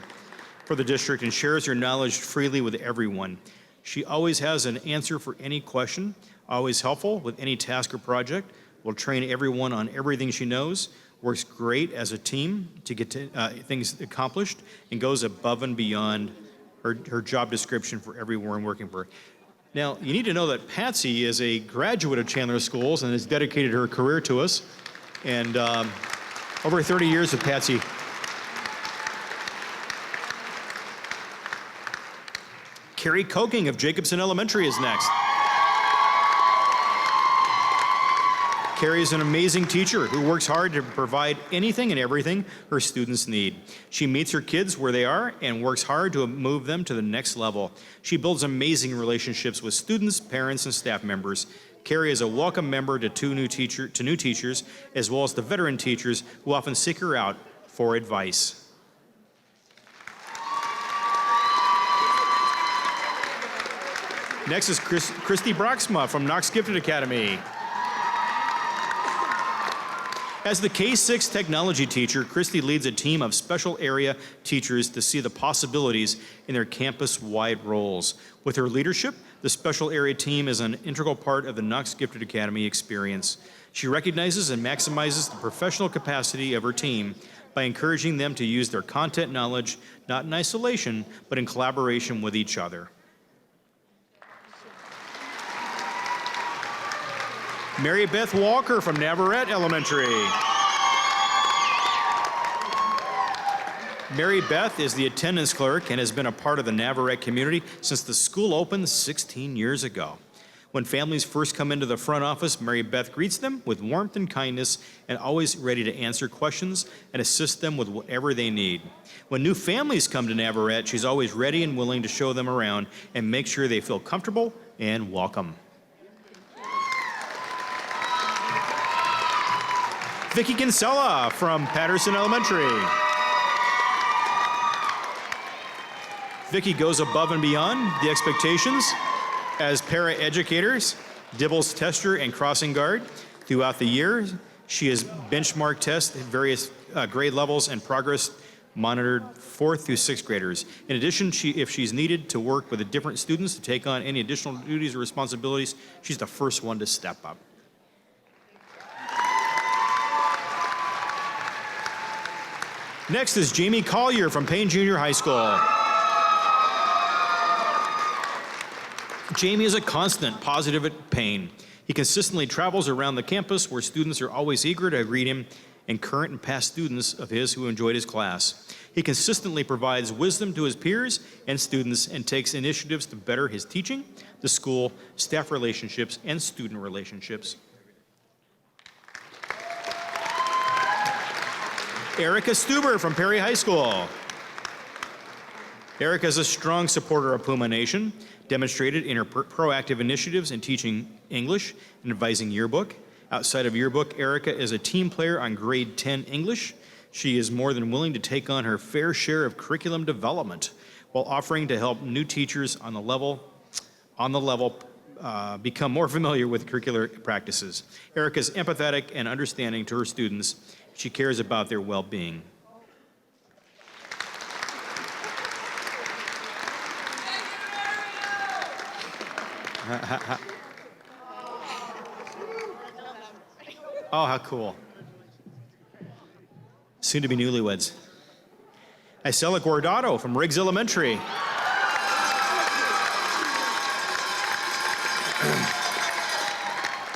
S3: for the district and shares her knowledge freely with everyone. She always has an answer for any question, always helpful with any task or project, will train everyone on everything she knows, works great as a team to get things accomplished, and goes above and beyond her job description for everyone working for her. Now, you need to know that Patsy is a graduate of Chandler Schools and has dedicated her career to us. And over 30 years with Patsy. Carrie Koking of Jacobson Elementary is next. Carrie is an amazing teacher who works hard to provide anything and everything her students need. She meets her kids where they are and works hard to move them to the next level. She builds amazing relationships with students, parents, and staff members. Carrie is a welcome member to new teachers, as well as the veteran teachers who often seek her out for advice. Next is Christy Broxma from Knox Gifted Academy. As the K-6 technology teacher, Christy leads a team of special area teachers to see the possibilities in their campus-wide roles. With her leadership, the special area team is an integral part of the Knox Gifted Academy experience. She recognizes and maximizes the professional capacity of her team by encouraging them to use their content knowledge, not in isolation, but in collaboration with each other. Mary Beth Walker from Navarrete Elementary. Mary Beth is the attendance clerk and has been a part of the Navarrete community since the school opened 16 years ago. When families first come into the front office, Mary Beth greets them with warmth and kindness and always ready to answer questions and assist them with whatever they need. When new families come to Navarrete, she's always ready and willing to show them around and make sure they feel comfortable and welcome. Vicki Kinsella from Patterson Elementary. Vicki goes above and beyond the expectations as para-educators, Dibbles tester, and crossing guard. Throughout the year, she has benchmark tests at various grade levels and progress monitored 4th through 6th graders. In addition, if she's needed to work with the different students to take on any additional duties or responsibilities, she's the first one to step up. Next is Jamie Collier from Payne Junior High School. Jamie is a constant positive at Payne. He consistently travels around the campus where students are always eager to greet him and current and past students of his who enjoyed his class. He consistently provides wisdom to his peers and students and takes initiatives to better his teaching, the school, staff relationships, and student relationships. Erica Stuber from Perry High School. Erica is a strong supporter of Puma Nation, demonstrated in her proactive initiatives in teaching English and advising yearbook. Outside of yearbook, Erica is a team player on grade 10 English. She is more than willing to take on her fair share of curriculum development while offering to help new teachers on the level become more familiar with curricular practices. Erica is empathetic and understanding to her students. She cares about their well-being. Oh, how cool. Soon to be newlyweds. Isela Guardado from Riggs Elementary.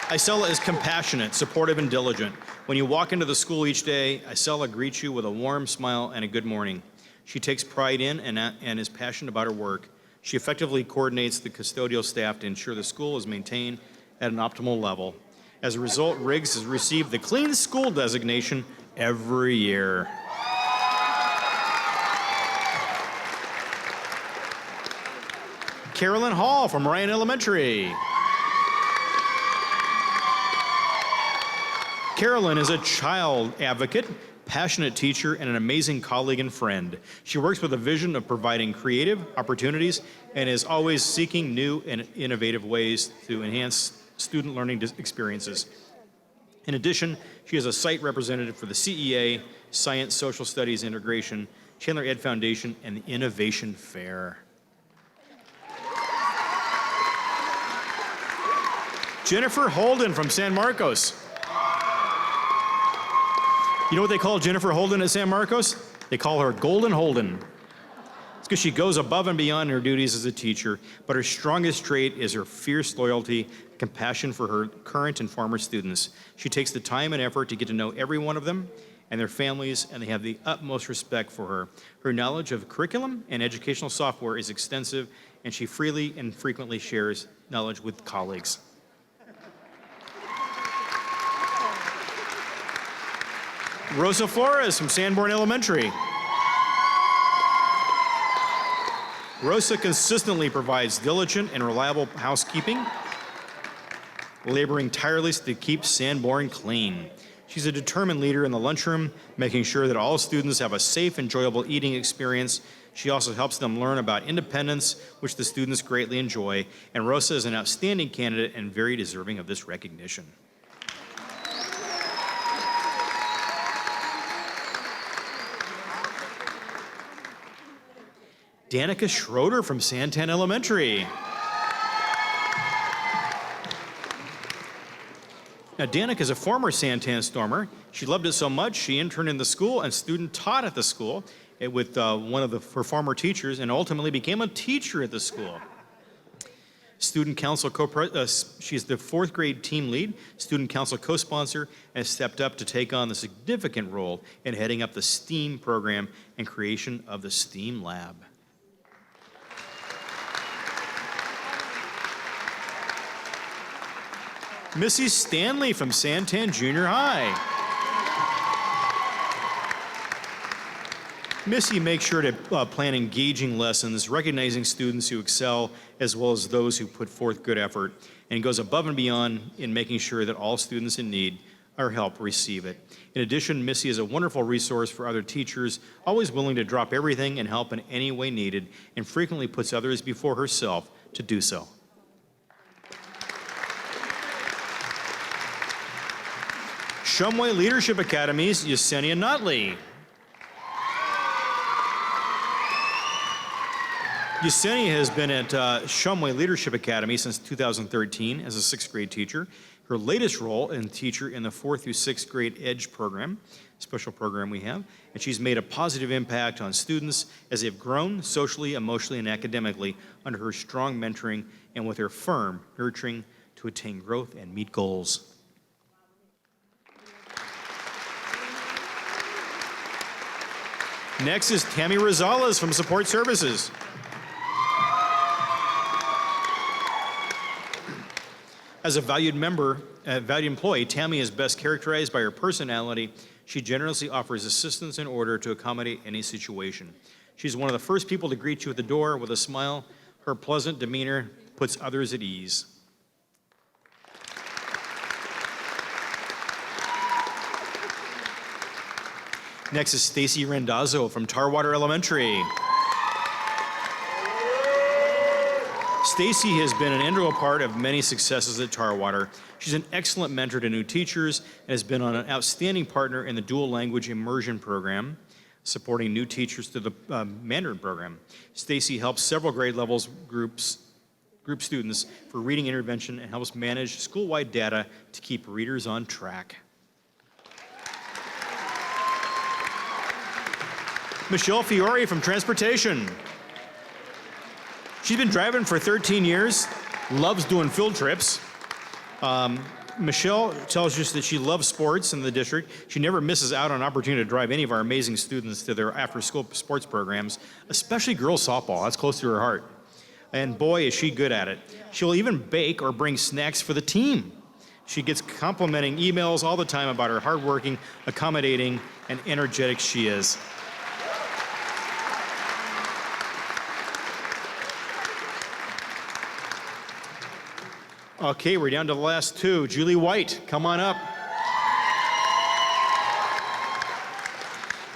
S3: Isela is compassionate, supportive, and diligent. When you walk into the school each day, Isela greets you with a warm smile and a good morning. She takes pride in and is passionate about her work. She effectively coordinates the custodial staff to ensure the school is maintained at an optimal level. As a result, Riggs has received the Clean School designation every year. Carolyn Hall from Ryan Elementary. Carolyn is a child advocate, passionate teacher, and an amazing colleague and friend. She works with a vision of providing creative opportunities and is always seeking new and innovative ways to enhance student learning experiences. In addition, she is a site representative for the CEA, Science Social Studies Integration, Chandler Ed Foundation, and the Innovation Fair. Jennifer Holden from San Marcos. You know what they call Jennifer Holden at San Marcos? They call her Golden Holden. It's because she goes above and beyond her duties as a teacher, but her strongest trait is her fierce loyalty, compassion for her current and former students. She takes the time and effort to get to know every one of them and their families, and they have the utmost respect for her. Her knowledge of curriculum and educational software is extensive, and she freely and frequently shares knowledge with colleagues. Rosa Flores from Sanborn Elementary. Rosa consistently provides diligent and reliable housekeeping, laboring tirelessly to keep Sanborn clean. She's a determined leader in the lunchroom, making sure that all students have a safe, enjoyable eating experience. She also helps them learn about independence, which the students greatly enjoy. And Rosa is an outstanding candidate and very deserving of this recognition. Danica Schroeder from Santan Elementary. Now, Danica is a former Santan Stormer. She loved it so much, she interned in the school and student taught at the school with one of her former teachers and ultimately became a teacher at the school. Student council she's the fourth grade team lead, student council co-sponsor, and has stepped up to take on the significant role in heading up the STEAM program and creation of the STEAM lab. Missy Stanley from Santan Junior High. Missy makes sure to plan engaging lessons, recognizing students who excel as well as those who put forth good effort, and goes above and beyond in making sure that all students in need or help receive it. In addition, Missy is a wonderful resource for other teachers, always willing to drop everything and help in any way needed, and frequently puts others before herself to do so. Shumway Leadership Academy's Yesenia Notley. Yesenia has been at Shumway Leadership Academy since 2013 as a sixth grade teacher. Her latest role is teacher in the 4th through 6th grade EDGE program, special program we have, and she's made a positive impact on students as they've grown socially, emotionally, and academically under her strong mentoring and with her firm nurturing to attain growth and meet goals. Next is Tammy Rosales from Support Services. As a valued employee, Tammy is best characterized by her personality. She generously offers assistance in order to accommodate any situation. She's one of the first people to greet you at the door with a smile. Her pleasant demeanor puts others at ease. Next is Stacy Randazzo from Tarwater Elementary. Stacy has been an integral part of many successes at Tarwater. She's an excellent mentor to new teachers and has been an outstanding partner in the dual language immersion program, supporting new teachers to the Mandarin program. Stacy helps several grade levels group students for reading intervention and helps manage school-wide data to keep readers on track. Michelle Fiore from Transportation. She's been driving for 13 years, loves doing field trips. Michelle tells us that she loves sports in the district. She never misses out on an opportunity to drive any of our amazing students to their after-school sports programs, especially girls softball. That's close to her heart. And boy, is she good at it. She'll even bake or bring snacks for the team. She gets complimenting emails all the time about her hardworking, accommodating, and energetic she is. Okay, we're down to the last two. Julie White, come on up.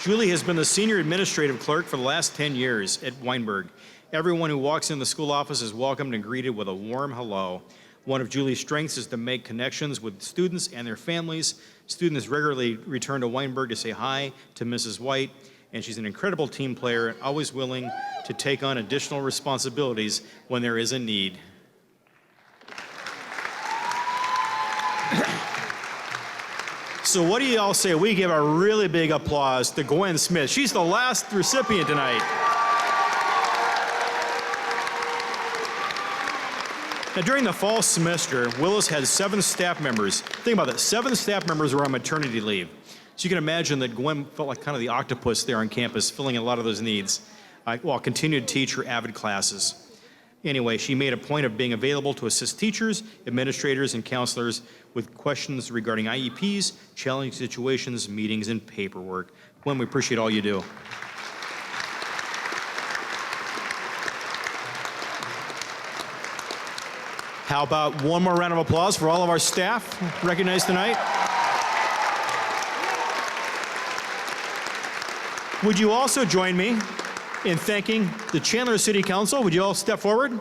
S3: Julie has been the senior administrative clerk for the last 10 years at Weinberg. Everyone who walks in the school office is welcomed and greeted with a warm hello. One of Julie's strengths is to make connections with students and their families. Students regularly return to Weinberg to say hi to Mrs. White, and she's an incredible team player and always willing to take on additional responsibilities when there is a need. So what do you all say? We give a really big applause to Gwen Smith. She's the last recipient tonight. Now, during the fall semester, Willis had 7 staff members. Think about that, 7 staff members were on maternity leave. So you can imagine that Gwen felt like kind of the octopus there on campus, filling in a lot of those needs, while continued to teach her avid classes. Anyway, she made a point of being available to assist teachers, administrators, and counselors with questions regarding IEPs, challenging situations, meetings, and paperwork. Gwen, we appreciate all you do. How about one more round of applause for all of our staff recognized tonight? Would you also join me in thanking the Chandler City Council? Would you all step forward?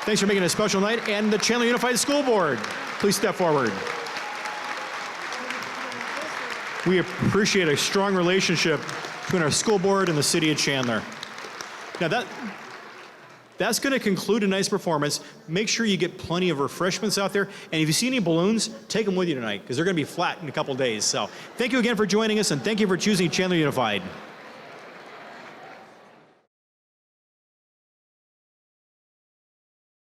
S3: Thanks for making it a special night. And the Chandler Unified School Board, please step forward. We appreciate a strong relationship between our school board and the city of Chandler. Now that's going to conclude a nice performance. Make sure you get plenty of refreshments out there. And if you see any balloons, take them with you tonight because they're going to be flat in a couple days. So thank you again for joining us, and thank you for choosing Chandler Unified.